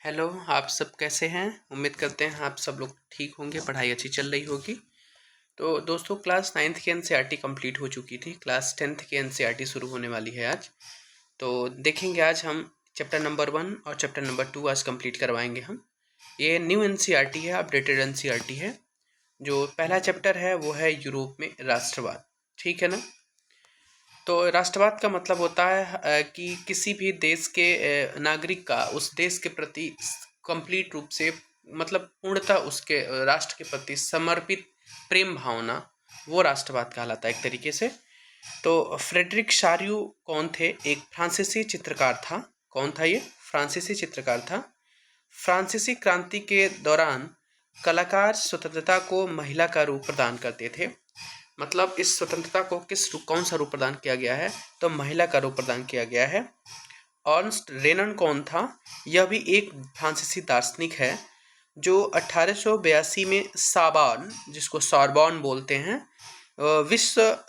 Hello, आप सब कैसे हैं? उम्मीद करते हैं आप सब लोग ठीक होंगे, पढ़ाई अच्छी चल रही होगी। तो दोस्तों, क्लास 9th की एनसीईआरटी कंप्लीट हो चुकी थी। क्लास 10th की एनसीईआरटी शुरू होने वाली है आज। तो देखेंगे आज हम चैप्टर नंबर 1 और चैप्टर नंबर 2 आज कंप्लीट करवाएंगे हम। ये न्यू एनसीईआरटी है, अपडेटेड एनसीईआरटी है। जो पहला चैप्टर है वो है यूरोप में राष्ट्रवाद। ठीक है ना? तो राष्ट्रवाद का मतलब होता है कि किसी भी देश के नागरिक का उस देश के प्रति कंप्लीट रूप से मतलब पूर्णतः उसके राष्ट्र के प्रति समर्पित प्रेम भावना, वो राष्ट्रवाद कहलाता है एक तरीके से। तो फ्रेडरिक शार्यू कौन थे? एक फ्रांसीसी चित्रकार था। कौन था ये? फ्रांसीसी चित्रकार था। फ्रांसीसी क्रांति के दौरान कलाकार स्वतंत्रता को महिला का रूप प्रदान करते थे। मतलब इस स्वतंत्रता को कौन सा रूप प्रदान किया गया है? तो महिला का रूप प्रदान किया गया है। अर्नस्ट रेनन कौन था? यह भी एक फ्रांसीसी दार्शनिक है जो 1882 में साबान, जिसको सॉर्बोन बोलते हैं,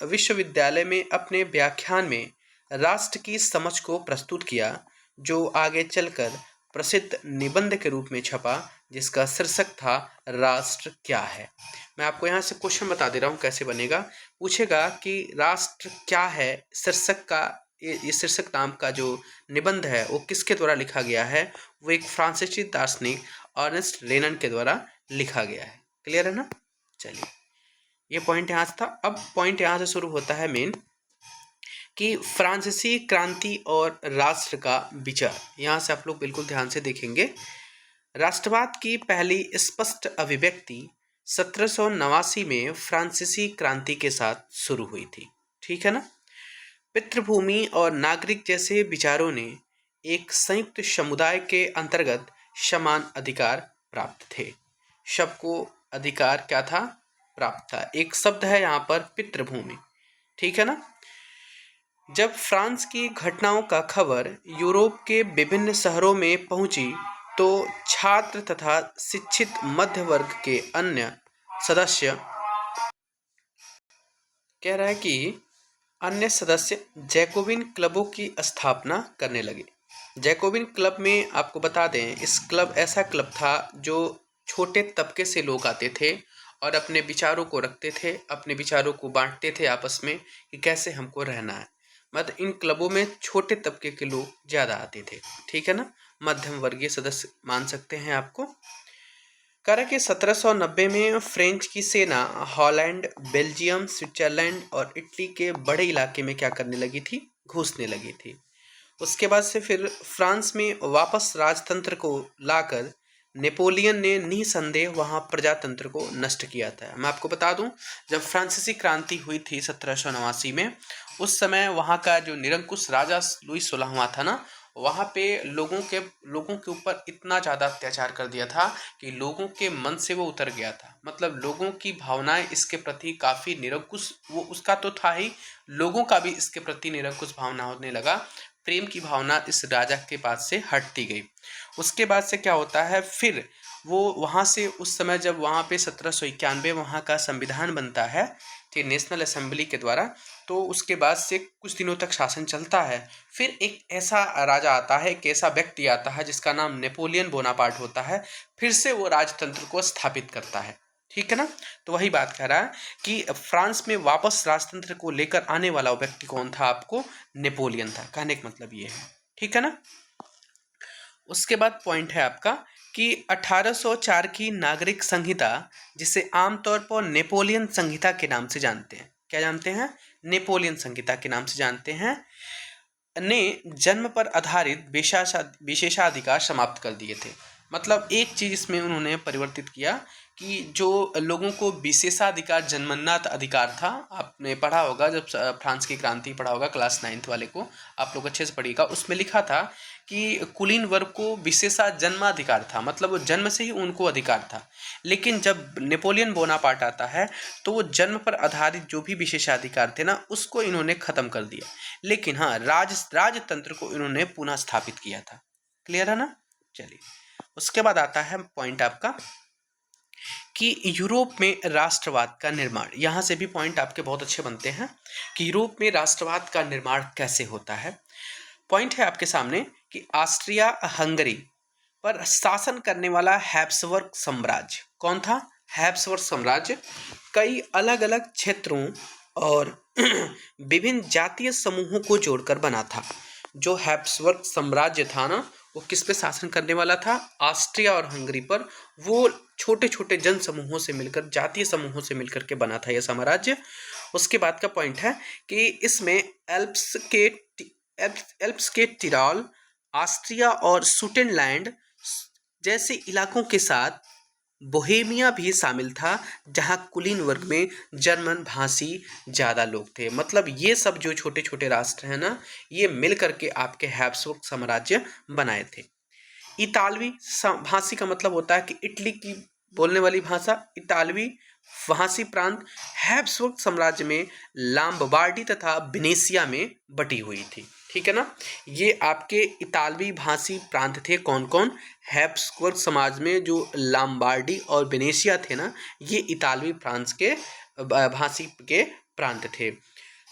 विश्वविद्यालय में अपने व्याख्यान में राष्ट्र की समझ को प्रस्तुत किया, जो आगे चलकर प्रसिद्ध निबंध के रूप में छपा, जिसका शीर्षक था राष्ट्र क्या है। मैं आपको यहाँ से क्वेश्चन बता दे रहा हूँ कैसे बनेगा। पूछेगा कि राष्ट्र क्या है, शीर्षक का ये शीर्षक नाम का जो निबंध है वो किसके द्वारा लिखा गया है? वो एक फ्रांसीसी दार्शनिक अर्नेस्ट रेनन के द्वारा लिखा गया है। क्लियर है ना? चलिए, ये पॉइंट यहाँ से था। अब पॉइंट यहाँ से शुरू होता है मेन, कि फ्रांसीसी क्रांति और राष्ट्र का विचार। यहाँ से आप लोग बिल्कुल ध्यान से देखेंगे। राष्ट्रवाद की पहली स्पष्ट अभिव्यक्ति 1789 में फ्रांसीसी क्रांति के साथ शुरू हुई थी। ठीक है ना? पितृभूमि और नागरिक जैसे विचारों ने एक संयुक्त समुदाय के अंतर्गत समान अधिकार प्राप्त थे। सबको अधिकार क्या था? प्राप्त था। एक शब्द है यहाँ पर, पितृभूमि। ठीक है ना? जब फ्रांस की घटनाओं का खबर यूरोप के विभिन्न शहरों में पहुंची, तो छात्र तथा शिक्षित मध्य वर्ग के अन्य सदस्य कह रहा है कि अन्य सदस्य जैकोबिन क्लबों की स्थापना करने लगे। जैकोबिन क्लब में आपको बता दें, इस क्लब ऐसा क्लब था जो छोटे तबके से लोग आते थे और अपने विचारों को रखते थे, अपने विचारों को बांटते थे आपस में कि कैसे हमको रहना है। मतलब इन क्लबों में छोटे तबके के लोग ज़्यादा आते थे। ठीक है ना? मध्यम वर्गीय सदस्य मान सकते हैं आपको। कह कि 1790 में फ्रेंच की सेना हॉलैंड, बेल्जियम, स्विट्जरलैंड और इटली के बड़े इलाके में क्या करने लगी थी? घुसने लगी थी। उसके बाद से फिर फ्रांस में वापस राजतंत्र को लाकर नेपोलियन ने निसंदेह वहाँ प्रजातंत्र को नष्ट किया था। मैं आपको बता दूं, जब फ्रांसीसी क्रांति हुई थी 1789 में, उस समय वहाँ का जो निरंकुश राजा लुई 16वां था ना, वहाँ पे लोगों के ऊपर इतना ज़्यादा अत्याचार कर दिया था कि लोगों के मन से वो उतर गया था। मतलब लोगों की भावनाएं इसके प्रति काफ़ी निरंकुश, वो उसका तो था ही, लोगों का भी इसके प्रति निरंकुश भावना होने लगा। प्रेम की भावना इस राजा के पास से हटती गई। उसके बाद से क्या होता है, फिर वो वहाँ से उस समय जब वहाँ पे 1791 वहाँ का संविधान बनता है, ठीक, नेशनल असेंबली के द्वारा, तो उसके बाद से कुछ दिनों तक शासन चलता है। फिर एक ऐसा राजा आता है, एक ऐसा व्यक्ति आता है जिसका नाम नेपोलियन बोनापार्ट होता है। फिर से वो राजतंत्र को स्थापित करता है। ठीक है ना? तो वही बात कह रहा है कि फ्रांस में वापस राजतंत्र को लेकर आने वाला व्यक्ति कौन था? आपको नेपोलियन था। कहने का मतलब ये है। ठीक है ना? उसके बाद पॉइंट है आपका कि 1804 की नागरिक संहिता, जिसे आमतौर पर नेपोलियन संहिता के नाम से जानते हैं। क्या जानते हैं? नेपोलियन संहिता के नाम से जानते हैं। ने जन्म पर आधारित विशेषाधिकार समाप्त कर दिए थे। मतलब एक चीज इसमें उन्होंने परिवर्तित किया कि जो लोगों को विशेषाधिकार, जन्मनात अधिकार था, आपने पढ़ा होगा जब फ्रांस की क्रांति पढ़ा होगा क्लास 9th वाले को, आप लोग अच्छे से पढ़िएगा। उसमें लिखा था कि कुलीन वर्ग को विशेषा जन्माधिकार था, मतलब वो जन्म से ही उनको अधिकार था। लेकिन जब नेपोलियन बोनापार्ट आता है, तो वो जन्म पर आधारित जो भी विशेषाधिकार थे ना, उसको इन्होंने खत्म कर दिया। लेकिन हाँ, राजतंत्र को इन्होंने पुनः स्थापित किया था। क्लियर है ना? चलिए, उसके बाद आता है पॉइंट आपका कि यूरोप में राष्ट्रवाद का निर्माण। यहाँ से भी पॉइंट आपके बहुत अच्छे बनते हैं कि यूरोप में राष्ट्रवाद का निर्माण कैसे होता है। पॉइंट है आपके सामने कि ऑस्ट्रिया हंगरी पर शासन करने वाला हैब्सबर्ग साम्राज्य कौन था? हैब्सबर्ग साम्राज्य कई अलग अलग क्षेत्रों और विभिन्न जातीय समूहों को जोड़कर बना था। जो हैब्सबर्ग साम्राज्य था ना, वो किस पे शासन करने वाला था? ऑस्ट्रिया और हंगरी पर। वो छोटे छोटे जन समूहों से मिलकर, जातीय समूहों से मिलकर के बना था यह साम्राज्य। उसके बाद का पॉइंट है कि इसमें एल्प्स के टिरोल, ऑस्ट्रिया और सुडेनलैंड जैसे इलाकों के साथ बोहेमिया भी शामिल था, जहां कुलीन वर्ग में जर्मन भाषी ज़्यादा लोग थे। मतलब ये सब जो छोटे छोटे राष्ट्र हैं ना, ये मिल करके आपके हैब्सबर्ग साम्राज्य बनाए थे। इतालवी भाषी का मतलब होता है कि इटली की बोलने वाली भाषा, इतालवी भाषी प्रांत हैब्सबर्ग साम्राज्य में लाम्बार्डी तथा वेनेशिया में बटी हुई थी। ठीक है ना, ये आपके इतालवी भाषी प्रांत थे। कौन कौन? हैब्सबर्ग समाज में जो लाम्बार्डी और वेनेशिया थे ना, ये इतालवी फ्रांस के भाषी के प्रांत थे।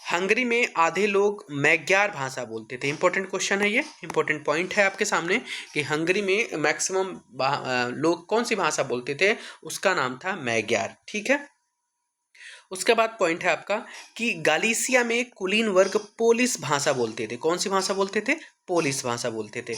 हंगरी में आधे लोग मैग्यार भाषा बोलते थे। इंपॉर्टेंट क्वेश्चन है ये, इंपॉर्टेंट पॉइंट है आपके सामने कि हंगरी में मैक्सिमम लोग कौन सी भाषा बोलते थे? उसका नाम था मैग्यार। ठीक है, उसके बाद पॉइंट है आपका कि गालिसिया में कुलीन वर्ग पोलिश भाषा बोलते थे। कौन सी भाषा बोलते थे? पोलिश भाषा बोलते थे।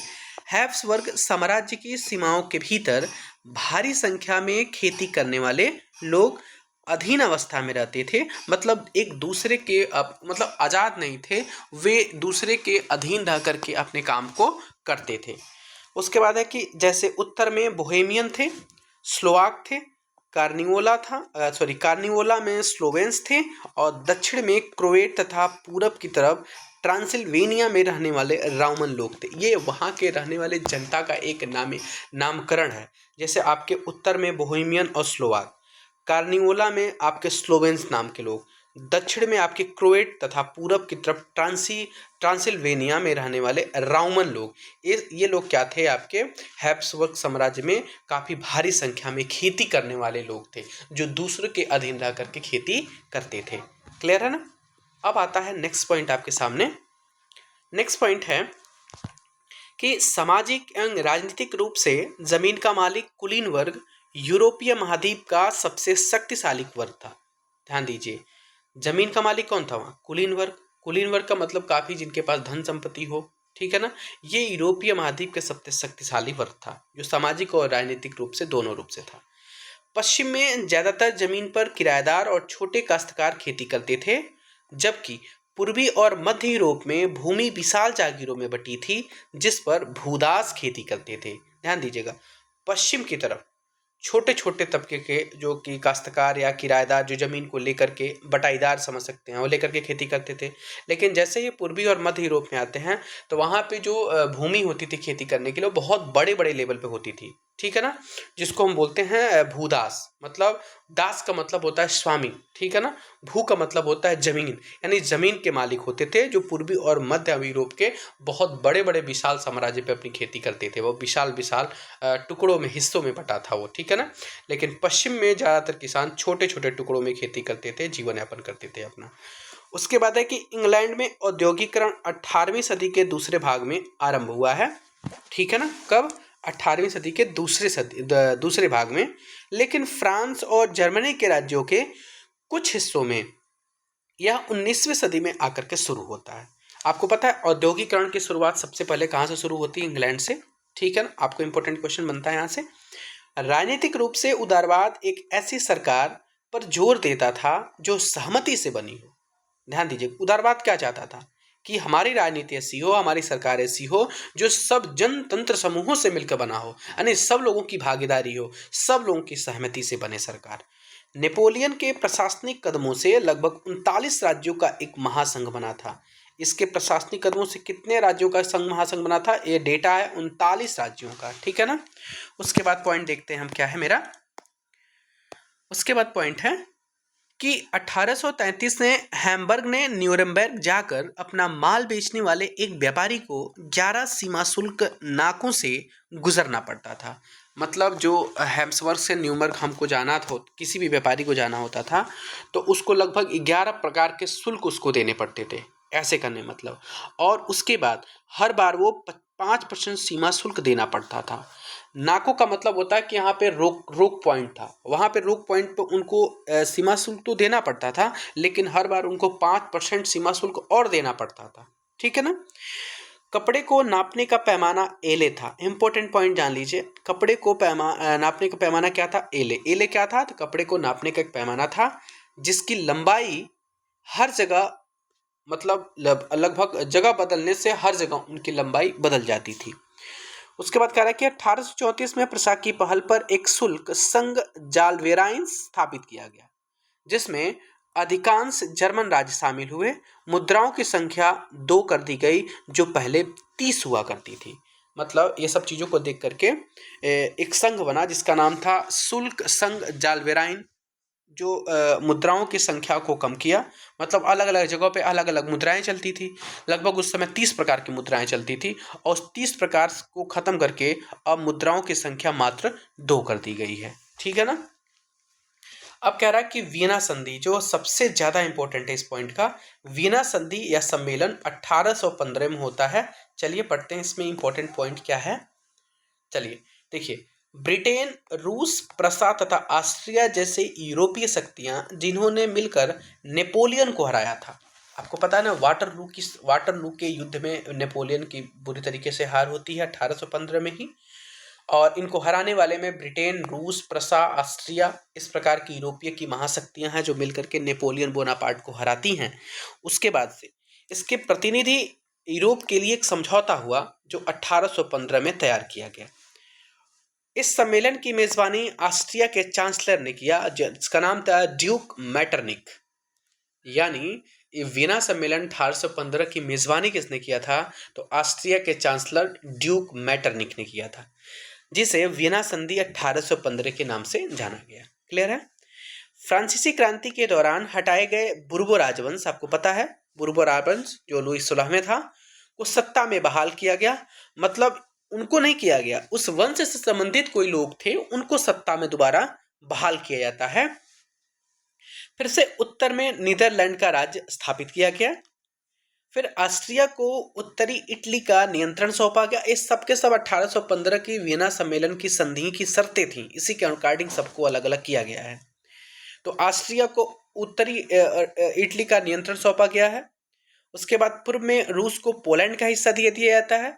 हैब्सबर्ग साम्राज्य की सीमाओं के भीतर भारी संख्या में खेती करने वाले लोग अधीन अवस्था में रहते थे। मतलब एक दूसरे के मतलब आज़ाद नहीं थे, वे दूसरे के अधीन रह करके अपने काम को करते थे। उसके बाद है कि जैसे उत्तर में बोहेमियन थे, स्लोवाक थे, कार्निवोला में स्लोवेंस थे, और दक्षिण में क्रोएट तथा पूरब की तरफ ट्रांसिल्वेनिया में रहने वाले रोमन लोग थे। ये वहाँ के रहने वाले जनता का एक नामकरण है। जैसे आपके उत्तर में बोहेमियन और स्लोवाक, कार्निवोला में आपके स्लोवेंस नाम के लोग, दक्षिण में आपके क्रोएट तथा पूरब की तरफ ट्रांसिल्वेनिया में रहने वाले रोमन लोग। ये लोग क्या थे? आपके हैब्सबर्ग साम्राज्य में काफ़ी भारी संख्या में खेती करने वाले लोग थे, जो दूसरों के अधीन रह करके खेती करते थे। क्लियर है ना? अब आता है नेक्स्ट पॉइंट आपके सामने। नेक्स्ट पॉइंट है कि सामाजिक एवं राजनीतिक रूप से जमीन का मालिक कुलीन वर्ग यूरोपीय महाद्वीप का सबसे शक्तिशाली वर्ग था। ध्यान दीजिए, जमीन का मालिक कौन था वहाँ? कुलीन वर्ग। कुलीन वर्ग का मतलब काफ़ी जिनके पास धन संपत्ति हो। ठीक है ना, ये यूरोपीय महाद्वीप के सबसे शक्तिशाली वर्ग था, जो सामाजिक और राजनीतिक रूप से दोनों रूप से था। पश्चिम में ज्यादातर जमीन पर किराएदार और छोटे काश्तकार खेती करते थे, जबकि पूर्वी और मध्य यूरोप में भूमि विशाल जागीरों में बटी थी, जिस पर भूदास खेती करते थे। ध्यान दीजिएगा, पश्चिम की तरफ छोटे छोटे तबके के जो कि काश्तकार या किराएदार जो ज़मीन को लेकर के, बटाईदार समझ सकते हैं, वो लेकर के खेती करते थे। लेकिन जैसे ये पूर्वी और मध्य यूरोप में आते हैं, तो वहाँ पे जो भूमि होती थी खेती करने के लिए, बहुत बड़े बड़े लेवल पे होती थी। ठीक है ना, जिसको हम बोलते हैं भूदास। मतलब दास का मतलब होता है स्वामी। ठीक है ना, भू का मतलब होता है जमीन, यानी जमीन के मालिक होते थे, जो पूर्वी और मध्य यूरोप के बहुत बड़े बड़े विशाल साम्राज्य पे अपनी खेती करते थे। वो विशाल विशाल टुकड़ों में, हिस्सों में बटा था वो। ठीक है ना, लेकिन पश्चिम में ज़्यादातर किसान छोटे छोटे टुकड़ों में खेती करते थे, जीवन यापन करते थे अपना। उसके बाद है कि इंग्लैंड में औद्योगिकरण 18वीं सदी के दूसरे भाग में आरंभ हुआ है। ठीक है ना, कब? 18वीं सदी के दूसरे भाग में। लेकिन फ्रांस और जर्मनी के राज्यों के कुछ हिस्सों में यह 19वीं सदी में आकर के शुरू होता है। आपको पता है औद्योगिकरण की शुरुआत सबसे पहले कहाँ से शुरू होती है? इंग्लैंड से। ठीक है ना, आपको इंपॉर्टेंट क्वेश्चन बनता है यहाँ से। राजनीतिक रूप से उदारवाद एक ऐसी सरकार पर जोर देता था जो सहमति से बनी हो। ध्यान दीजिए, उदारवाद क्या चाहता था? कि हमारी राजनीति ऐसी हो, हमारी सरकार ऐसी हो जो सब जनतंत्र समूहों से मिलकर बना हो, यानी सब लोगों की भागीदारी हो, सब लोगों की सहमति से बने सरकार। नेपोलियन के प्रशासनिक कदमों से लगभग 39 राज्यों का एक महासंघ बना था। इसके प्रशासनिक कदमों से कितने राज्यों का महासंघ बना था? ये डेटा है 39 राज्यों का। ठीक है ना, उसके बाद पॉइंट देखते हैं हम, क्या है मेरा। उसके बाद पॉइंट है कि 1833 में हैम्बर्ग ने न्यूरेमबर्ग जाकर अपना माल बेचने वाले एक व्यापारी को 11 सीमा शुल्क नाकों से गुजरना पड़ता था। मतलब जो हैम्बर्ग से न्यूरमबर्ग हमको जाना था, किसी भी व्यापारी को जाना होता था, तो उसको लगभग 11 प्रकार के शुल्क उसको देने पड़ते थे। ऐसे करने मतलब, और उसके बाद हर बार वो 5% सीमा शुल्क देना पड़ता था। नाको का मतलब होता है कि यहाँ पे रोक पॉइंट था, वहाँ पे रोक पॉइंट पे उनको सीमा शुल्क तो देना पड़ता था, लेकिन हर बार उनको 5% सीमा शुल्क और देना पड़ता था। ठीक है ना। कपड़े को नापने का पैमाना एले था। इंपॉर्टेंट पॉइंट जान लीजिए, कपड़े को नापने का पैमाना क्या था? एले। एले क्या था? तो कपड़े को नापने का एक पैमाना था जिसकी लंबाई हर जगह, मतलब लगभग जगह बदलने से हर जगह उनकी लंबाई बदल जाती थी। उसके बाद कह रहा है कि 1834 में प्रशा की पहल पर एक शुल्क संघ जालवेराइन स्थापित किया गया, जिसमें अधिकांश जर्मन राज्य शामिल हुए। मुद्राओं की संख्या 2 कर दी गई, जो पहले 30 हुआ करती थी। मतलब ये सब चीज़ों को देख करके एक संघ बना जिसका नाम था शुल्क संघ जालवेराइन, जो मुद्राओं की संख्या को कम किया। मतलब अलग अलग जगहों पे अलग अलग मुद्राएं चलती थी। लगभग उस समय 30 प्रकार की मुद्राएं चलती थी और उस 30 प्रकार को खत्म करके अब मुद्राओं की संख्या मात्र 2 कर दी गई है। ठीक है ना। अब कह रहा है कि वियना संधि, जो सबसे ज्यादा इंपॉर्टेंट है इस पॉइंट का, वियना संधि या सम्मेलन 1815 में होता है। चलिए पढ़ते हैं इसमें इंपॉर्टेंट पॉइंट क्या है। चलिए देखिए, ब्रिटेन, रूस, प्रसा तथा ऑस्ट्रिया जैसे यूरोपीय शक्तियां जिन्होंने मिलकर नेपोलियन को हराया था। आपको पता है ना, वाटरलू के युद्ध में नेपोलियन की बुरी तरीके से हार होती है 1815 में ही। और इनको हराने वाले में ब्रिटेन, रूस, प्रसा, ऑस्ट्रिया इस प्रकार की यूरोपीय की महाशक्तियां हैं जो मिलकर के नेपोलियन बोनापार्ट को हराती हैं। उसके बाद से इसके प्रतिनिधि यूरोप के लिए एक समझौता हुआ जो 1815 में तैयार किया गया। इस सम्मेलन की मेजबानी ऑस्ट्रिया के चांसलर ने किया, जिसका नाम था ड्यूक मैटरनिक। यानी वियना सम्मेलन 1815 की मेजबानी किसने किया था? तो ऑस्ट्रिया के चांसलर ड्यूक मैटरनिक ने किया था, जिसे वियना संधि 1815 के नाम से जाना गया। क्लियर है। फ्रांसीसी क्रांति के दौरान हटाए गए बुर्बो राजवंश, आपको पता है बुर्बो राजवंश जो लुई 16 में था, को सत्ता में बहाल किया गया। मतलब उनको नहीं किया गया, उस वंश से संबंधित कोई लोग थे उनको सत्ता में दोबारा बहाल किया जाता है। फिर से उत्तर में नीदरलैंड का राज्य स्थापित किया गया। फिर ऑस्ट्रिया को उत्तरी इटली का नियंत्रण सौंपा गया। इस सब के सब 1815 की वियना सम्मेलन की संधि की शर्तें थीं, इसी के अकॉर्डिंग सबको अलग अलग किया गया है। तो ऑस्ट्रिया को उत्तरी इटली का नियंत्रण सौंपा गया है। उसके बाद पूर्व में रूस को पोलैंड का हिस्सा दिया जाता है।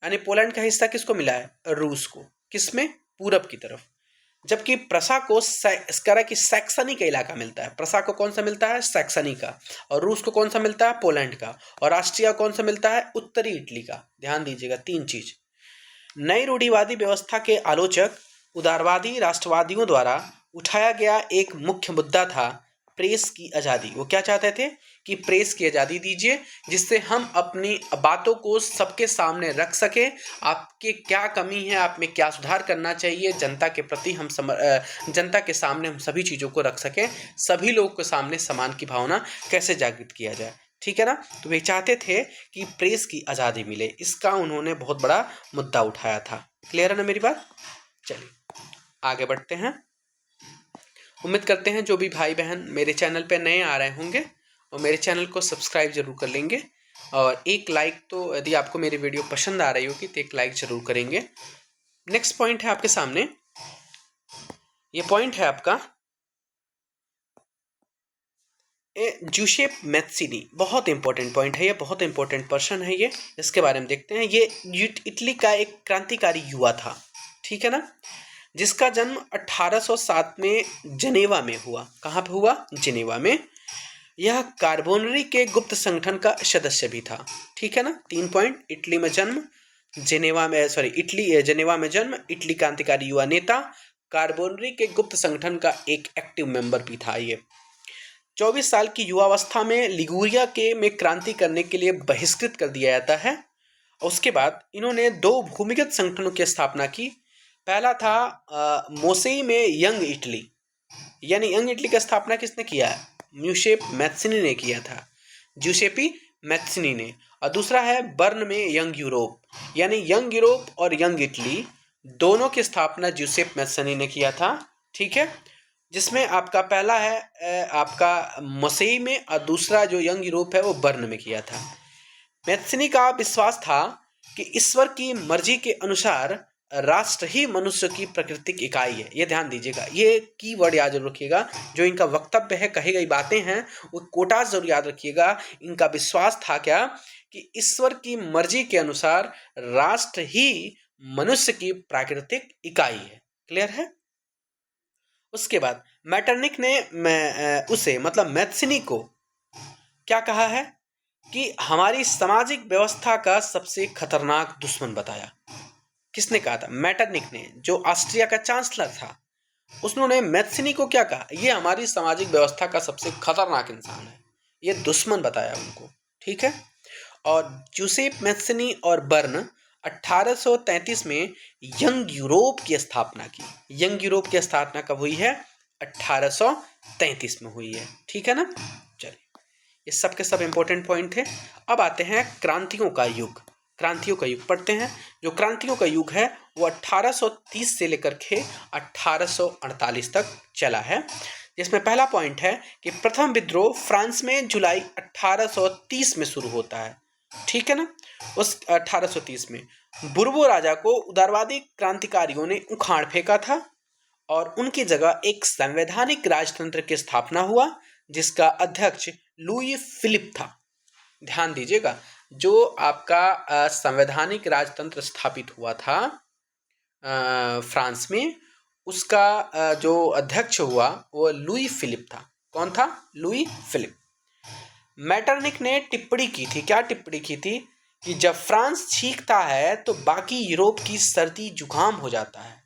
यानी पोलैंड का हिस्सा किसको मिला है? रूस को। किसमें? पूरब की तरफ। जबकि प्रसा को की सैक्सनी का इलाका मिलता है। प्रसा को कौन सा मिलता है? सैक्सनी का। और रूस को कौन सा मिलता है? पोलैंड का। और ऑस्ट्रिया कौन सा मिलता है? उत्तरी इटली का। ध्यान दीजिएगा 3 चीज। नई रूढ़िवादी व्यवस्था के आलोचक उदारवादी राष्ट्रवादियों द्वारा उठाया गया एक मुख्य मुद्दा था प्रेस की आज़ादी। वो क्या चाहते थे कि प्रेस की आज़ादी दीजिए, जिससे हम अपनी बातों को सबके सामने रख सकें। आपके क्या कमी है, आप में क्या सुधार करना चाहिए, जनता के प्रति हम जनता के सामने हम सभी चीज़ों को रख सकें। सभी लोगों के सामने समान की भावना कैसे जागृत किया जाए। ठीक है ना। तो वे चाहते थे कि प्रेस की आज़ादी मिले, इसका उन्होंने बहुत बड़ा मुद्दा उठाया था। क्लियर है ना मेरी बात। चलिए आगे बढ़ते हैं। उम्मीद करते हैं जो भी भाई बहन मेरे चैनल पे नए आ रहे होंगे और मेरे चैनल को सब्सक्राइब जरूर कर लेंगे, और एक लाइक तो, यदि आपको मेरी वीडियो पसंद आ रही होगी तो एक लाइक जरूर करेंगे। नेक्स्ट पॉइंट है आपके सामने, ये पॉइंट है आपका जूसेप मैत्सिनी। बहुत इंपॉर्टेंट पॉइंट है ये, बहुत इंपॉर्टेंट पर्सन है ये। इसके बारे में देखते हैं। ये इटली का एक क्रांतिकारी युवा था। ठीक है ना, जिसका जन्म 1807 में जनेवा में हुआ। कहाँ पे हुआ? जनेवा में। यह कार्बोनरी के गुप्त संगठन का सदस्य भी था। ठीक है ना। 3 पॉइंट। इटली में जन्म, जनेवा में जन्म, इटली क्रांतिकारी युवा नेता, कार्बोनरी के गुप्त संगठन का एक एक्टिव मेंबर भी था ये। 24 साल की युवावस्था में लिगुरिया में क्रांति करने के लिए बहिष्कृत कर दिया जाता है। उसके बाद इन्होंने 2 भूमिगत संगठनों की स्थापना की। पहला था मोसेई में यंग इटली, यानी यंग इटली की स्थापना किसने किया है? जूसेप मैत्सिनी ने किया था, जूसेपी मैत्सिनी ने। और दूसरा है बर्न में यंग यूरोप, यानी यंग यूरोप और यंग इटली दोनों की स्थापना जूसेप मैत्सिनी ने किया था। ठीक है, जिसमें आपका पहला है आपका मोसेई में, और दूसरा जो यंग यूरोप है वो बर्न में किया था। मैत्सिनी का विश्वास था कि ईश्वर की मर्जी के अनुसार राष्ट्र ही मनुष्य की प्राकृतिक इकाई है। ये ध्यान दीजिएगा, ये कीवर्ड याद जरूर रखिएगा। जो इनका वक्तव्य है, कही गई बातें हैं, वो कोटा जरूर याद रखिएगा। इनका विश्वास था क्या कि ईश्वर की मर्जी के अनुसार राष्ट्र ही मनुष्य की प्राकृतिक इकाई है। क्लियर है? उसके बाद मैटरनिक ने उसे मतलब मैथ्सिनी को क्या कहा है कि हमारी सामाजिक व्यवस्था का सबसे खतरनाक दुश्मन बताया। किसने कहा था? मैटरनिक ने, जो ऑस्ट्रिया का चांसलर था। उसने मैथ्सिनी को क्या कहा? ये हमारी सामाजिक व्यवस्था का सबसे खतरनाक इंसान है, ये दुश्मन बताया उनको। ठीक है। और जूसेफ मैथ्सिनी और बर्न 1833 में यंग यूरोप की स्थापना की। यंग यूरोप की स्थापना कब हुई है? 1833 में हुई है। ठीक है ना? चलिए, ये सब के सब इंपॉर्टेंट पॉइंट थे। अब आते हैं क्रांतियों का युग। क्रांतियों का युग पढ़ते हैं। जो क्रांतियों का युग है वो 1830 से लेकर के 1848 तक चला है, जिसमें पहला पॉइंट है कि प्रथम विद्रोह फ्रांस में जुलाई 1830 में शुरू होता है। ठीक है ना? उस 1830 में बुर्बो राजा को उदारवादी क्रांतिकारियों ने उखाड़ फेंका था और उनकी जगह एक संवैधानिक राजतंत्र की स्थापना हुआ, जिसका अध्यक्ष लुई फिलिप था। ध्यान दीजिएगा, जो आपका संवैधानिक राजतंत्र स्थापित हुआ था फ्रांस में, उसका जो अध्यक्ष हुआ वो लुई फिलिप था। कौन था? Louis Philippe. मैटरनिक ने टिप्पणी की थी। क्या टिप्पणी की थी? कि जब फ्रांस छींकता है तो बाकी यूरोप की सर्दी जुकाम हो जाता है।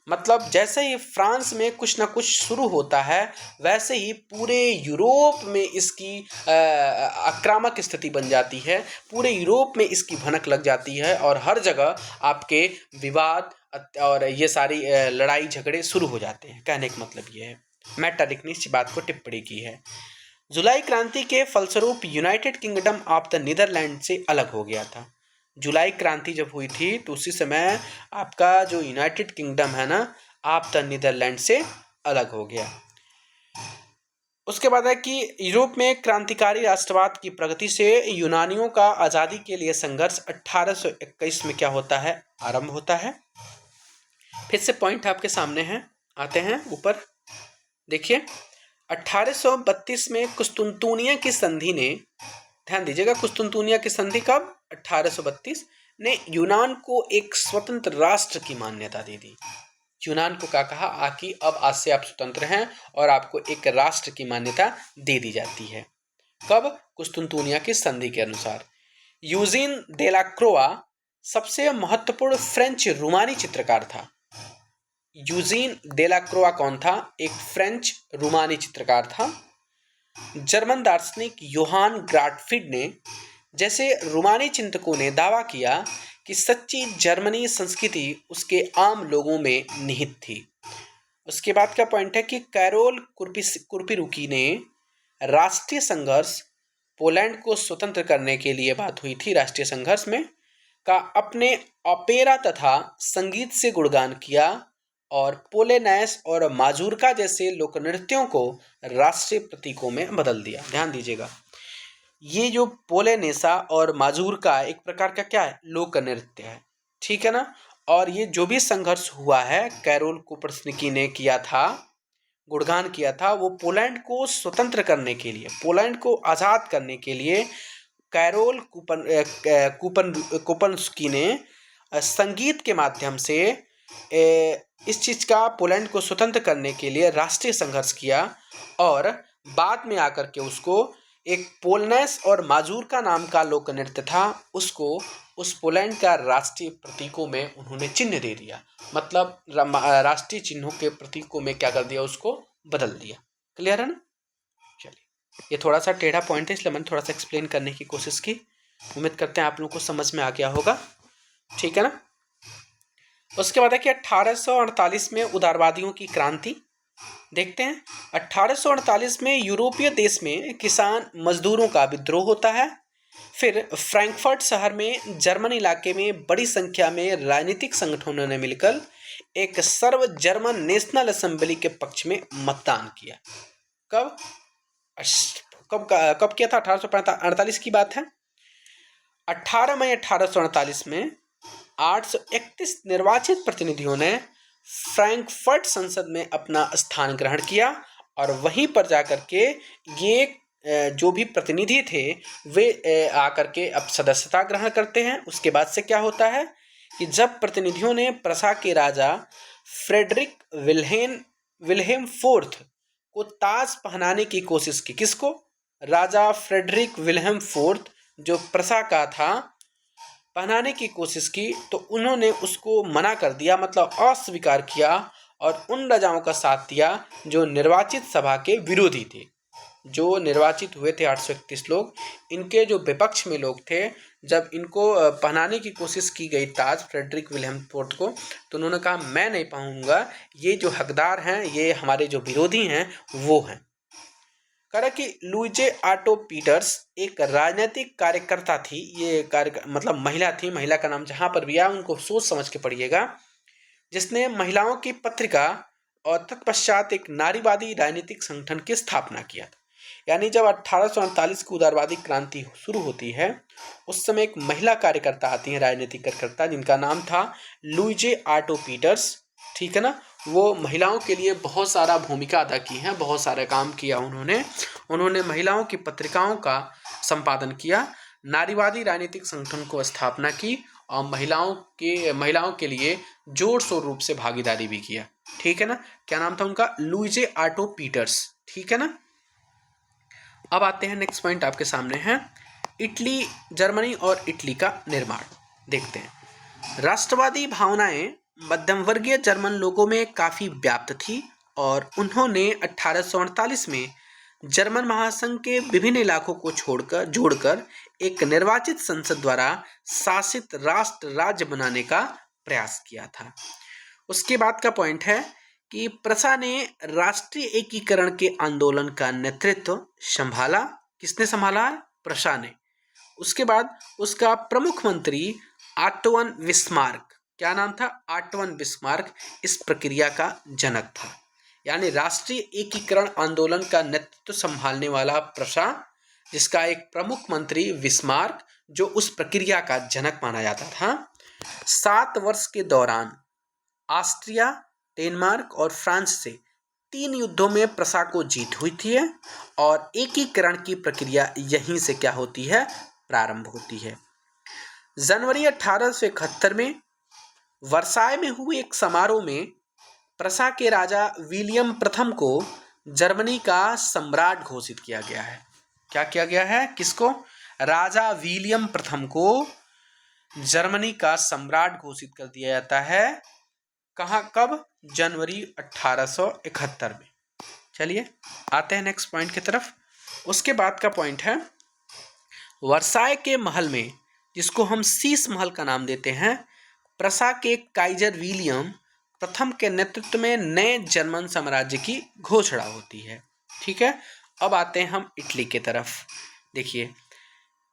मतलब जैसे ही फ्रांस में कुछ ना कुछ शुरू होता है, वैसे ही पूरे यूरोप में इसकी आक्रामक स्थिति बन जाती है। पूरे यूरोप में इसकी भनक लग जाती है और हर जगह आपके विवाद और ये सारी लड़ाई झगड़े शुरू हो जाते हैं। कहने का मतलब ये है, मैटरनिक ने इस बात को टिप्पणी की है। जुलाई क्रांति के फलस्वरूप United Kingdom of the Netherland से अलग हो गया था। जुलाई क्रांति जब हुई थी तो उसी समय आपका जो यूनाइटेड किंगडम है ना, ऑफ द नीदरलैंड से अलग हो गया। उसके बाद है कि यूरोप में क्रांतिकारी राष्ट्रवाद की प्रगति से यूनानियों का आज़ादी के लिए संघर्ष 1821 में क्या होता है? आरंभ होता है। फिर से पॉइंट आपके सामने हैं, आते हैं ऊपर। देखिए, 1832 में कुस्तुनतुनिया की संधि ने, ध्यान दीजिएगा, कुस्तुनतुनिया की संधि कब? 1832 ने यूनान को एक स्वतंत्र राष्ट्र की मान्यता दे दी। यूनान को क्या कहा? कि अब आज से आप स्वतंत्र हैं और आपको एक राष्ट्र की मान्यता दे दी जाती है। कब? कुस्तुनतुनिया की संधि के अनुसार। यूजीन देलाक्रोआ सबसे महत्वपूर्ण फ्रेंच रूमानी चित्रकार था। यूजीन देलाक्रोआ कौन था? एक फ्रेंच रूमानी चित्रकार था। जर्मन दार्शनिक योहान ग्राटफिड ने जैसे रूमानी चिंतकों ने दावा किया कि सच्ची जर्मनी संस्कृति उसके आम लोगों में निहित थी। उसके बाद का पॉइंट है कि कैरोल कुर्पिरुकी ने राष्ट्रीय संघर्ष, पोलैंड को स्वतंत्र करने के लिए बात हुई थी राष्ट्रीय संघर्ष में, का अपने ओपेरा तथा संगीत से गुणगान किया और पोलेनैस और माजूरका जैसे लोक नृत्यों को राष्ट्रीय प्रतीकों में बदल दिया। ध्यान दीजिएगा, ये जो पोलेनेसा और माजूरका एक प्रकार का क्या है? लोक नृत्य है। ठीक है ना? और ये जो भी संघर्ष हुआ है, कैरोल कुपर्निकी ने किया था, गुणगान किया था, वो पोलैंड को स्वतंत्र करने के लिए, पोलैंड को आज़ाद करने के लिए कैरोल कुपर्निकी ने संगीत के माध्यम से इस चीज़ का, पोलैंड को स्वतंत्र करने के लिए राष्ट्रीय संघर्ष किया और बाद में आकर के उसको एक पोलनैस और माजूरका नाम का लोक नृत्य था, उसको उस पोलैंड का राष्ट्रीय प्रतीकों में उन्होंने चिन्ह दे दिया। मतलब राष्ट्रीय चिन्हों के प्रतीकों में क्या कर दिया? उसको बदल दिया। क्लियर है ना? चलिए, ये थोड़ा सा टेढ़ा पॉइंट है, इसलिए मैंने थोड़ा सा एक्सप्लेन करने की कोशिश की। उम्मीद करते हैं आप लोगों को समझ में आ गया होगा। ठीक है ना? उसके बाद है कि 1848 में उदारवादियों की क्रांति। देखते हैं, 1848 में यूरोपीय देश में किसान मजदूरों का विद्रोह होता है। फिर फ्रैंकफर्ट शहर में जर्मन इलाके में बड़ी संख्या में राजनीतिक संगठनों ने मिलकर एक सर्व जर्मन नेशनल असेंबली के पक्ष में मतदान किया। कब कब किया था? 1848 की बात है। 18 मई 1848 में 831 निर्वाचित प्रतिनिधियों ने फ्रैंकफर्ट संसद में अपना स्थान ग्रहण किया और वहीं पर जाकर के ये जो भी प्रतिनिधि थे वे आकर के अब सदस्यता ग्रहण करते हैं। उसके बाद से क्या होता है कि जब प्रतिनिधियों ने प्रसा के राजा फ्रेडरिक विल्हेम फोर्थ को ताज पहनाने की कोशिश की। किसको? राजा फ्रेडरिक विल्हेम फोर्थ जो प्रसा का था, पहनाने की कोशिश की तो उन्होंने उसको मना कर दिया, मतलब अस्वीकार किया और उन राजाओं का साथ दिया जो निर्वाचित सभा के विरोधी थे। जो निर्वाचित हुए थे 831 लोग, इनके जो विपक्ष में लोग थे, जब इनको पहनाने की कोशिश की गई ताज फ्रेडरिक विल्हेम फोर्थ को, तो उन्होंने कहा मैं नहीं पहनूंगा, ये जो हकदार हैं, ये हमारे जो विरोधी हैं वो हैं। कहा कि लुइजे ऑटो पीटर्स एक राजनीतिक कार्यकर्ता थी, ये मतलब महिला थी, महिला का नाम जहाँ पर भी आया उनको सोच समझ के पढ़िएगा, जिसने महिलाओं की पत्रिका और तत्पश्चात एक नारीवादी राजनीतिक संगठन की स्थापना किया था। यानी जब 1848 की उदारवादी क्रांति शुरू होती है, उस समय एक महिला कार्यकर्ता आती है, राजनीतिक कार्यकर्ता, जिनका नाम था लुइजे ऑटो पीटर्स। ठीक है ना? वो महिलाओं के लिए बहुत सारा भूमिका अदा की है, बहुत सारा काम किया उन्होंने महिलाओं की पत्रिकाओं का संपादन किया, नारीवादी राजनीतिक संगठन को स्थापना की और महिलाओं के लिए जोर शोर रूप से भागीदारी भी किया। ठीक है ना? क्या नाम था उनका? लुइजे ऑटो पीटर्स। ठीक है ना? अब आते हैं नेक्स्ट पॉइंट आपके सामने है इटली, जर्मनी और इटली का निर्माण। देखते हैं। राष्ट्रवादी भावनाएं मध्यम वर्गीय जर्मन लोगों में काफ़ी व्याप्त थी और उन्होंने 1848 में जर्मन महासंघ के विभिन्न इलाकों को जोड़कर एक निर्वाचित संसद द्वारा शासित राष्ट्र राज्य बनाने का प्रयास किया था। उसके बाद का पॉइंट है कि प्रसा ने राष्ट्रीय एकीकरण के आंदोलन का नेतृत्व संभाला। किसने संभाला? प्रसा ने। उसके बाद उसका प्रमुख मंत्री ऑटोवन बिस्मार्क, क्या नाम था? ऑटोवन बिस्मार्क इस प्रक्रिया का जनक था। यानी राष्ट्रीय एकीकरण आंदोलन का नेतृत्व संभालने वाला प्रसा, जिसका एक प्रमुख मंत्री बिस्मार्क, जो उस प्रक्रिया का जनक माना जाता था। 7 वर्ष के दौरान ऑस्ट्रिया, डेनमार्क और फ्रांस से 3 युद्धों में प्रसा को जीत हुई थी और एकीकरण की प्रक्रिया यहीं से क्या होती है? प्रारंभ होती है। जनवरी 1871 में वर्साय में हुए एक समारोह में प्रसा के राजा विलियम प्रथम को जर्मनी का सम्राट घोषित किया गया है। क्या किया गया है? किसको? राजा विलियम प्रथम को जर्मनी का सम्राट घोषित कर दिया जाता है। कहाँ, कब? जनवरी 1871 में। चलिए आते हैं नेक्स्ट पॉइंट की तरफ। उसके बाद का पॉइंट है वर्साय के महल में, जिसको हम शीश महल का नाम देते हैं, प्रसा के काइजर विलियम प्रथम के नेतृत्व में नए जर्मन साम्राज्य की घोषणा होती है। ठीक है? अब आते हैं हम इटली की तरफ। देखिए,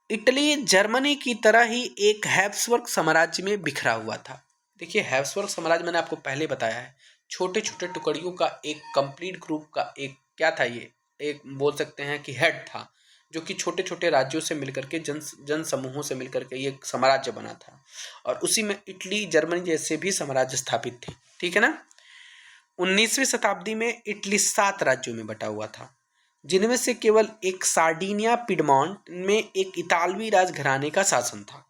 इटली जर्मनी की तरह ही एक हैब्सबर्ग साम्राज्य में बिखरा हुआ था। देखिए, हैब्सबर्ग साम्राज्य मैंने आपको पहले बताया है, छोटे छोटे टुकड़ियों का एक कंप्लीट ग्रुप का एक क्या था, ये एक बोल सकते हैं कि हेड था, जो कि छोटे छोटे राज्यों से मिलकर के जन समूहों से मिलकर के ये साम्राज्य बना था और उसी में इटली, जर्मनी जैसे भी साम्राज्य स्थापित थे। ठीक है ना? 19वीं शताब्दी में इटली 7 राज्यों में बटा हुआ था, जिनमें से केवल एक सार्डिनिया पिडमॉन्ट में एक इतालवी राजघराने का शासन था।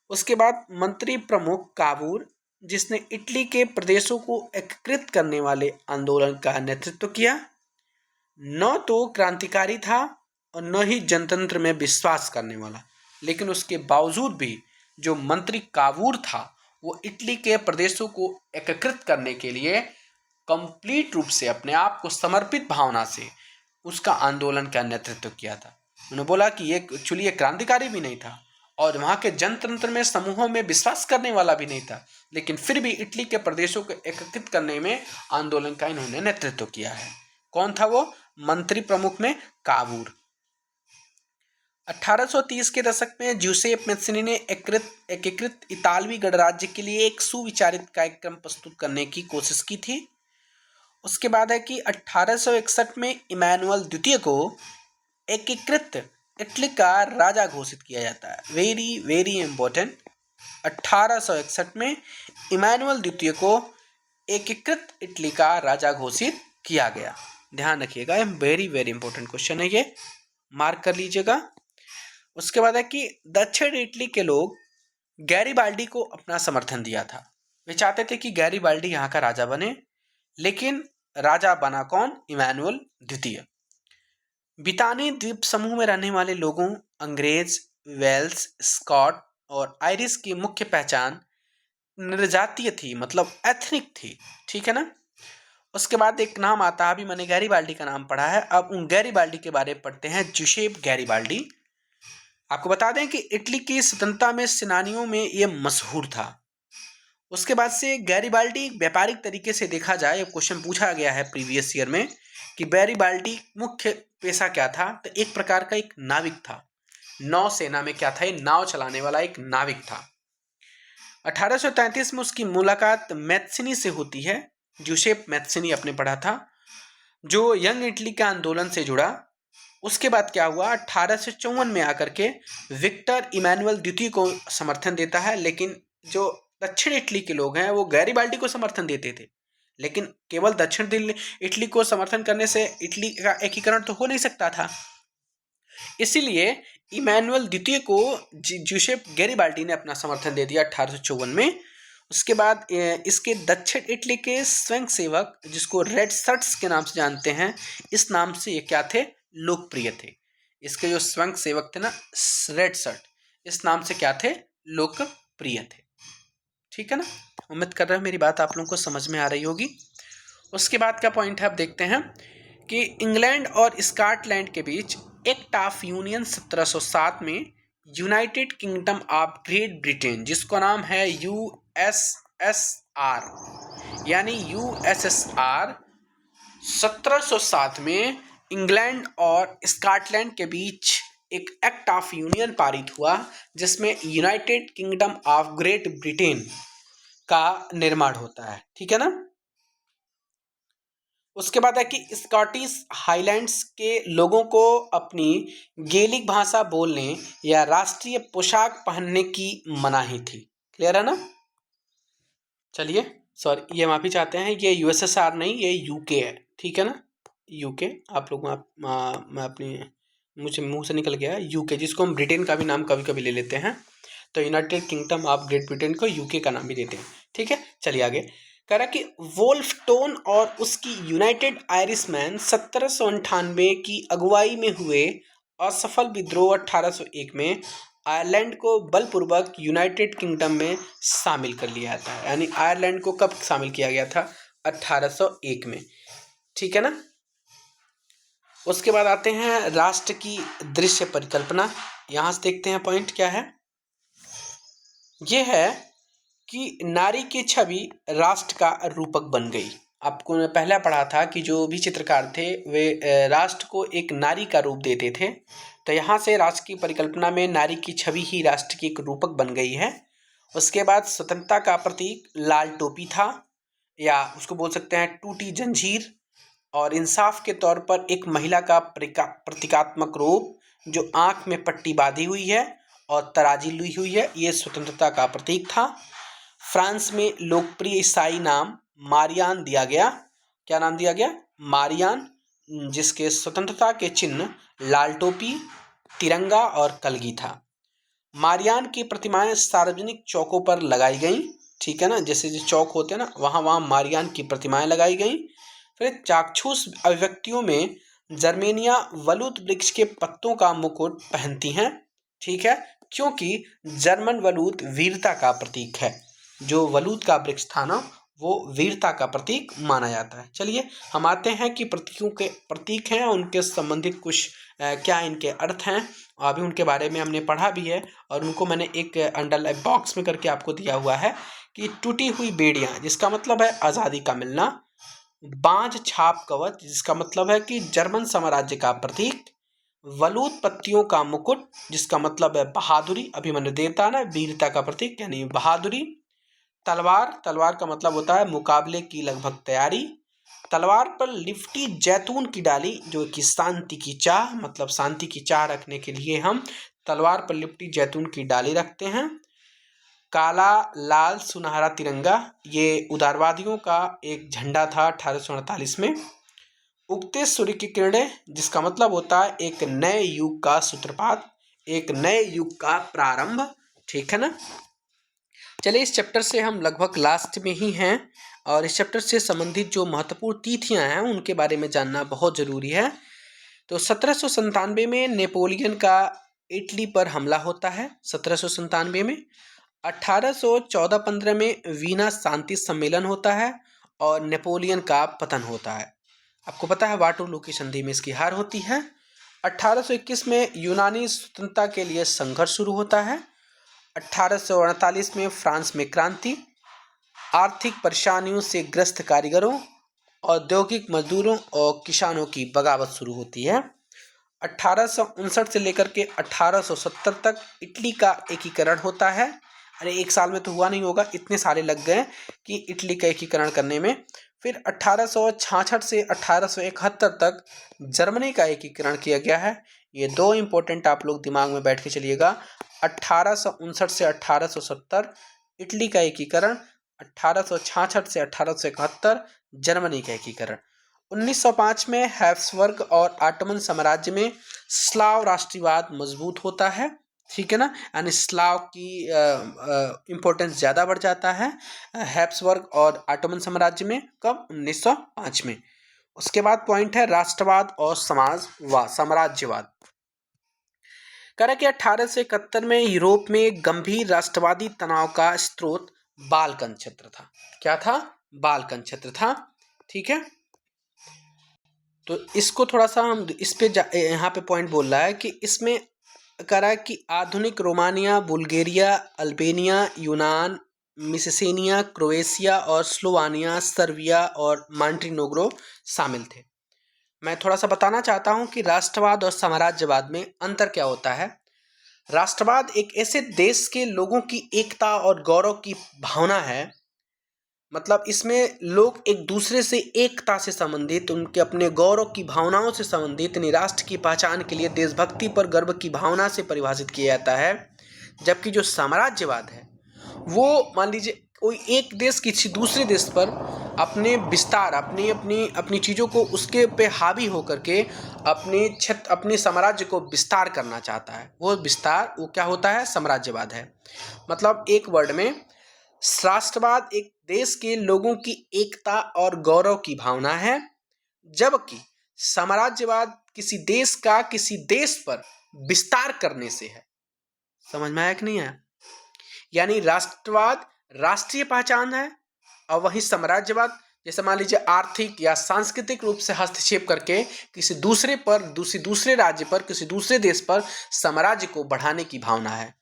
उसके बाद मंत्री प्रमुख कावूर, जिसने इटली के प्रदेशों को एकीकृत करने वाले आंदोलन का नेतृत्व किया, न तो क्रांतिकारी था और न ही जनतंत्र में विश्वास करने वाला, लेकिन उसके बावजूद भी जो मंत्री कावूर था वो इटली के प्रदेशों को एकीकृत करने के लिए कंप्लीट रूप से अपने आप को समर्पित भावना से उसका आंदोलन का नेतृत्व किया था। उन्होंने बोला कि ये एक्चुअली ये क्रांतिकारी भी नहीं था और वहाँ के जनतंत्र में समूहों में विश्वास करने वाला भी नहीं था, लेकिन फिर भी इटली के प्रदेशों को एकीकृत करने में आंदोलन का इन्होंने नेतृत्व किया है। कौन था वो? मंत्री प्रमुख में कावूर। 1830 के दशक में ज्यूसेप मैत्सनी ने एकीकृत इतालवी गणराज्य के लिए एक सुविचारित कार्यक्रम प्रस्तुत करने की कोशिश की थी। उसके बाद है कि 1861 में इमैनुअल द्वितीय को एकीकृत इटली का राजा घोषित किया जाता है। Very very important. 1861 में इमैनुअल द्वितीय को एकीकृत इटली का राजा घोषित किया गया। ध्यान रखिएगा, ये वेरी वेरी इंपॉर्टेंट क्वेश्चन है, ये मार्क कर लीजिएगा। उसके बाद है कि दक्षिण इटली के लोग गैरीबाल्डी को अपना समर्थन दिया था। वे चाहते थे कि गैरीबाल्डी यहाँ का राजा बने, लेकिन राजा बना कौन? इमैनुअल द्वितीय। बितानी द्वीप समूह में रहने वाले लोगों, अंग्रेज, वेल्स, स्कॉट और आयरिश की मुख्य पहचान निर्जातीय थी, मतलब एथनिक थी, ठीक है ना। उसके बाद एक नाम आता है, अभी मैंने गैरीबाल्डी का नाम पढ़ा है, अब उन गैरीबाल्डी के बारे में पढ़ते हैं, जूसेप गैरीबाल्डी। आपको बता दें कि इटली की स्वतंत्रता में सेनानियों में ये मशहूर था। उसके बाद से गैरीबाल्डी व्यापारिक तरीके से देखा जाए, क्वेश्चन पूछा गया है प्रीवियस ईयर में कि गैरीबाल्डी मुख्य पेशा क्या था, तो एक प्रकार का एक नाविक था। नौसेना में क्या था? ये नाव चलाने वाला एक नाविक था। 1833 में उसकी मुलाकात मैथ्सिनी से होती है। जूसेप मैथ्सिनी आपने पढ़ा था, जो यंग इटली के आंदोलन से जुड़ा। उसके बाद क्या हुआ? 1854 में आकर के विक्टर इमैनुअल द्वितीय को समर्थन देता है, लेकिन जो दक्षिण इटली के लोग हैं वो गैरीबाल्डी को समर्थन देते थे, लेकिन केवल दक्षिण इटली को समर्थन करने से इटली का एकीकरण तो हो नहीं सकता था। इसीलिए इमैनुअल द्वितीय को जूसेप गैरीबाल्डी ने अपना समर्थन दे दिया 1854 में। उसके बाद इसके दक्षिण इटली के स्वयंसेवक, जिसको रेड शर्ट्स के नाम से जानते हैं, इस नाम से ये क्या थे? लोकप्रिय थे। इसके जो स्वयंसेवक थे ना, रेड शर्ट, इस नाम से क्या थे? लोकप्रिय थे, ठीक है ना। उम्मीद कर रहा हूँ मेरी बात आप लोगों को समझ में आ रही होगी। उसके बाद का पॉइंट है, आप देखते हैं कि इंग्लैंड और स्कॉटलैंड के बीच एक्ट ऑफ यूनियन 1707 में United Kingdom of great Britain, जिसका नाम है USSR, यानी USSR, 1707 में इंग्लैंड और स्कॉटलैंड के बीच एक एक्ट ऑफ यूनियन पारित हुआ, जिसमें United Kingdom of great Britain का निर्माण होता है, ठीक है ना। उसके बाद है कि स्कॉटिश हाईलैंड्स के लोगों को अपनी गेलिक भाषा बोलने या राष्ट्रीय पोशाक पहनने की मनाही थी। क्लियर है ना? चलिए, सॉरी, ये माफी चाहते हैं, ये USSR नहीं, ये UK है, ठीक है ना। UK, आप लोग मैं अपनी मुझे मुंह से निकल गया है, UK, जिसको हम ब्रिटेन का भी नाम कभी कभी ले लेते हैं, तो United Kingdom of great Britain को UK का नाम भी देते हैं, ठीक है। चलिए आगे कह रहा कि वोल्फटोन और उसकी यूनाइटेड आयरिशमैन 1798 की अगुवाई में हुए असफल विद्रोह 1801 में आयरलैंड को बलपूर्वक यूनाइटेड किंगडम में शामिल कर लिया जाता है। यानी आयरलैंड को कब शामिल किया गया था? 1801 में, ठीक है ना। उसके बाद आते हैं राष्ट्र की दृश्य परिकल्पना। यहाँ से देखते हैं पॉइंट क्या है। यह है कि नारी की छवि राष्ट्र का रूपक बन गई। आपको ने पहले पढ़ा था कि जो भी चित्रकार थे वे राष्ट्र को एक नारी का रूप देते थे, तो यहाँ से राष्ट्र की परिकल्पना में नारी की छवि ही राष्ट्र की एक रूपक बन गई है। उसके बाद स्वतंत्रता का प्रतीक लाल टोपी था, या उसको बोल सकते हैं टूटी जंजीर, और इंसाफ के तौर पर एक महिला का प्रतीकात्मक रूप जो आंख में पट्टी बांधी हुई है और तराजी ली हुई है, ये स्वतंत्रता का प्रतीक था। फ्रांस में लोकप्रिय ईसाई नाम मारियान दिया गया। क्या नाम दिया गया? मारियान, जिसके स्वतंत्रता के चिन्ह लाल टोपी, तिरंगा और कलगी था। मारियान की प्रतिमाएं सार्वजनिक चौकों पर लगाई गई, ठीक है ना, जैसे जो चौक होते हैं ना, वहाँ मारियान की प्रतिमाएं लगाई गई। फिर चाक्षुष अभिव्यक्तियों में जर्मेनिया वलूत वृक्ष के पत्तों का मुकुट पहनती हैं, ठीक है, क्योंकि जर्मन वलूत वीरता का प्रतीक है। जो वलूत का वृक्ष था ना, वो वीरता का प्रतीक माना जाता है। चलिए हम आते हैं कि प्रतीकों के प्रतीक हैं, उनके संबंधित कुछ क्या इनके अर्थ हैं, अभी उनके बारे में हमने पढ़ा भी है, और उनको मैंने एक अंडरलाइन बॉक्स में करके आपको दिया हुआ है कि टूटी हुई बेड़ियाँ, जिसका मतलब है आज़ादी का मिलना। बांझ छाप कवच, जिसका मतलब है कि जर्मन साम्राज्य का प्रतीक। वलूत पत्तियों का मुकुट, जिसका मतलब है बहादुरी, अभी मैंने देता ना, वीरता का प्रतीक यानी बहादुरी। तलवार, तलवार का मतलब होता है मुकाबले की लगभग तैयारी। तलवार पर लिपटी जैतून की डाली, जो कि शांति की चाह, मतलब शांति की चाह रखने के लिए हम तलवार पर लिपटी जैतून की डाली रखते हैं। काला लाल सुनहरा तिरंगा, ये उदारवादियों का एक झंडा था 1848 में। उगते सूर्य की किरणें, जिसका मतलब होता है एक नए युग का सूत्रपात, एक नए युग का प्रारंभ। ठीक है ना। चलिए, इस चैप्टर से हम लगभग लास्ट में ही हैं और इस चैप्टर से संबंधित जो महत्वपूर्ण तिथियां हैं उनके बारे में जानना बहुत जरूरी है। तो 1797 में नेपोलियन का इटली पर हमला होता है। 1797 में 1814-15 में वीना शांति सम्मेलन होता है और नेपोलियन का पतन होता है। आपको पता है वाटरलू की संधि में इसकी हार होती है। 1821 में यूनानी स्वतंत्रता के लिए संघर्ष शुरू होता है। 1848 में फ्रांस में क्रांति, आर्थिक परेशानियों से ग्रस्त कारीगरों, औद्योगिक मजदूरों और किसानों की बगावत शुरू होती है। 1859 से लेकर के 1870 तक इटली का एकीकरण होता है। अरे एक साल में तो हुआ नहीं होगा, इतने सारे लग गए कि इटली का एकीकरण करने में। फिर 1866 से 1871 तक जर्मनी का एकीकरण किया गया है। ये दो इंपॉर्टेंट आप लोग दिमाग में बैठ के चलिएगा। 1859 से 1870 इटली का एकीकरण, 1866 से 1871 जर्मनी का एकीकरण। 1905 में हैब्सबर्ग और ऑटोमन साम्राज्य में स्लाव राष्ट्रवाद मजबूत होता है। ठीक है ना, यानी स्लाव की इम्पोर्टेंस ज़्यादा बढ़ जाता है हैब्सबर्ग और ऑटोमन साम्राज्य में। कब? 1905 में। उसके बाद पॉइंट है राष्ट्रवाद और साम्राज्यवाद। कह रहा कि 1871 में यूरोप में गंभीर राष्ट्रवादी तनाव का स्रोत बाल्कन क्षेत्र था। क्या था? बाल्कन क्षेत्र था। ठीक है, तो इसको थोड़ा सा हम इस पे यहाँ पे पॉइंट बोल रहा है कि इसमें कह रहा है कि आधुनिक रोमानिया, बुल्गारिया, अल्बेनिया, यूनान, मिसेनिया, क्रोएशिया और स्लोवानिया, सर्बिया और मॉन्टेनेग्रो शामिल थे। मैं थोड़ा सा बताना चाहता हूँ कि राष्ट्रवाद और साम्राज्यवाद में अंतर क्या होता है। राष्ट्रवाद एक ऐसे देश के लोगों की एकता और गौरव की भावना है। मतलब इसमें लोग एक दूसरे से एकता से संबंधित, उनके अपने गौरव की भावनाओं से संबंधित, यानी राष्ट्र की पहचान के लिए देशभक्ति पर गर्व की भावना से परिभाषित किया जाता है। जबकि जो साम्राज्यवाद है वो मान लीजिए कोई एक देश किसी दूसरे देश पर अपने विस्तार, अपनी अपनी अपनी चीज़ों को उसके पे हावी होकर के अपने क्षेत्र, अपने साम्राज्य को विस्तार करना चाहता है। वो विस्तार वो क्या होता है? साम्राज्यवाद है। मतलब एक वर्ड में राष्ट्रवाद एक देश के लोगों की एकता और गौरव की भावना है, जबकि साम्राज्यवाद किसी देश का किसी देश पर विस्तार करने से है। समझ में आया कि नहीं आया? यानी राष्ट्रवाद राष्ट्रीय पहचान है और वहीं साम्राज्यवाद जैसे मान लीजिए आर्थिक या सांस्कृतिक रूप से हस्तक्षेप करके किसी दूसरे पर, दूसरे राज्य पर, किसी दूसरे देश पर साम्राज्य को बढ़ाने की भावना है।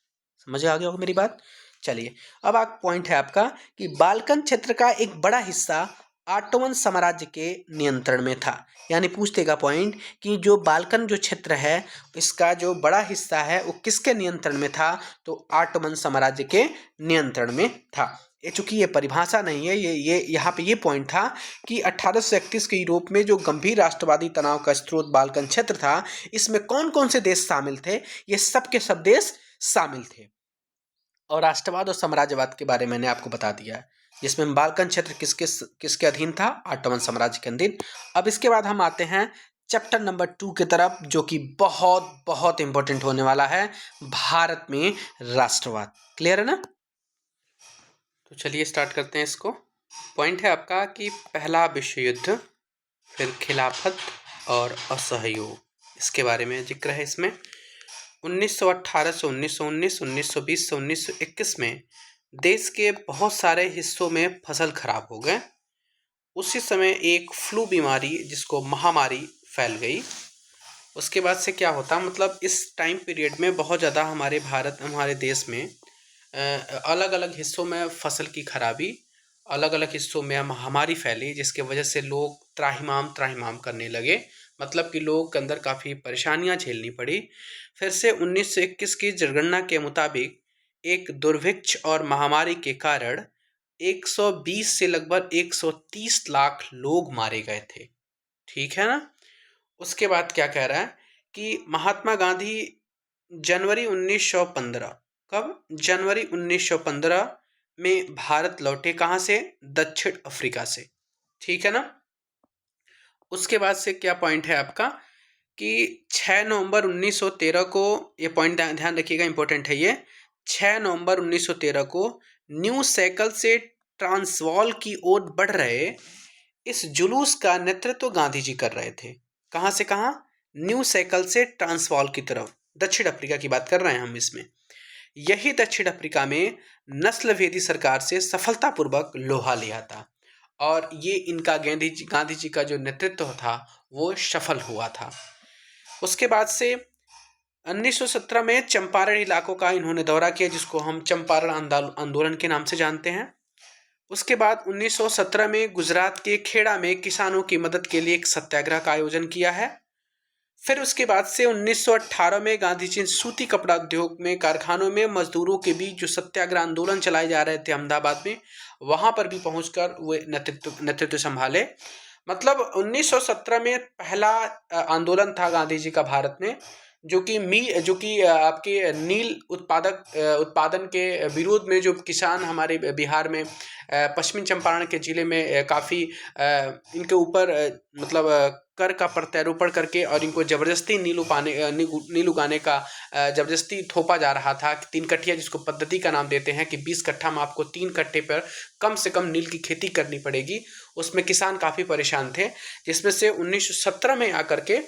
समझ आ गया होगा मेरी बात। चलिए, अब आप पॉइंट है आपका कि बाल्कन क्षेत्र का एक बड़ा हिस्सा ऑटोमन साम्राज्य के नियंत्रण में था। यानी पूछ देगा पॉइंट कि जो बाल्कन जो क्षेत्र है इसका जो बड़ा हिस्सा है वो किसके नियंत्रण में था? तो ऑटोमन साम्राज्य के नियंत्रण में था। ये चूंकि ये परिभाषा नहीं है, ये यहाँ पे ये पॉइंट था कि 1831 के यूरोप में जो गंभीर राष्ट्रवादी तनाव का स्रोत बाल्कन क्षेत्र था, इसमें कौन कौन से देश शामिल थे? ये सब के सब देश शामिल थे। और राष्ट्रवाद और साम्राज्यवाद के बारे में मैंने आपको बता दिया है, जिसमें बाल्कन क्षेत्र किसके अधीन था? ऑटोमन साम्राज्य के अधीन। अब इसके बाद हम आते हैं चैप्टर नंबर 2 की तरफ, जो कि बहुत बहुत इंपॉर्टेंट होने वाला है, भारत में राष्ट्रवाद। क्लियर है ना? तो चलिए स्टार्ट करते हैं इसको। पॉइंट है आपका कि पहला विश्व युद्ध, फिर खिलाफत और असहयोग, इसके बारे में जिक्र है इसमें। 1918 से 1919, 1920 से 1921 में देश के बहुत सारे हिस्सों में फसल खराब हो गए। उसी समय एक फ्लू बीमारी जिसको महामारी फैल गई। उसके बाद से क्या होता, मतलब इस टाइम पीरियड में बहुत ज़्यादा हमारे देश में अलग अलग हिस्सों में फसल की खराबी, अलग अलग हिस्सों में महामारी फैली, जिसके वजह से लोग त्राहिमाम करने लगे। मतलब कि लोगों के अंदर काफ़ी परेशानियां झेलनी पड़ी। फिर से 1921 की जनगणना के मुताबिक एक दुर्भिक्ष और महामारी के कारण 120 से लगभग 130 लाख लोग मारे गए थे। ठीक है ना? उसके बाद क्या कह रहा है कि महात्मा गांधी जनवरी 1915 कब? जनवरी 1915 में भारत लौटे। कहाँ से? दक्षिण अफ्रीका से। ठीक है ना। उसके बाद से क्या पॉइंट है आपका कि 6 नवंबर 1913 को, ये पॉइंट ध्यान रखिएगा, इंपॉर्टेंट है ये। 6 नवंबर 1913 को न्यू साइकिल से ट्रांसवाल की ओर बढ़ रहे इस जुलूस का नेतृत्व गांधी जी कर रहे थे। कहाँ से कहाँ? न्यू साइकिल से ट्रांसवाल की तरफ, दक्षिण अफ्रीका की बात कर रहे हैं हम इसमें। यही दक्षिण अफ्रीका में नस्लभेदी सरकार से सफलतापूर्वक लोहा लिया था और ये इनका गांधी जी का जो नेतृत्व था वो सफल हुआ था। उसके बाद से 1917 में चंपारण इलाकों का इन्होंने दौरा किया, जिसको हम चंपारण आंदोलन के नाम से जानते हैं। उसके बाद 1917 में गुजरात के खेड़ा में किसानों की मदद के लिए एक सत्याग्रह का आयोजन किया है। फिर उसके बाद से 1918 में गांधी जी सूती कपड़ा उद्योग में कारखानों में मजदूरों के बीच जो सत्याग्रह आंदोलन चलाए जा रहे थे अहमदाबाद में, वहां पर भी पहुंचकर वे नेतृत्व संभाले। मतलब 1917 में पहला आंदोलन था गांधी जी का भारत में, जो कि आपके नील उत्पादन के विरोध में, जो किसान हमारे बिहार में पश्चिमी चंपारण के जिले में काफ़ी इनके ऊपर मतलब कर का प्रत्यारोपण करके और इनको जबरदस्ती नील उगाने का जबरदस्ती थोपा जा रहा था। 3 कट्ठिया, जिसको पद्धति का नाम देते हैं कि 20 कट्ठा में आपको 3 कट्ठे पर कम से कम नील की खेती करनी पड़ेगी। उसमें किसान काफ़ी परेशान थे, जिसमें से 1917 में आकर के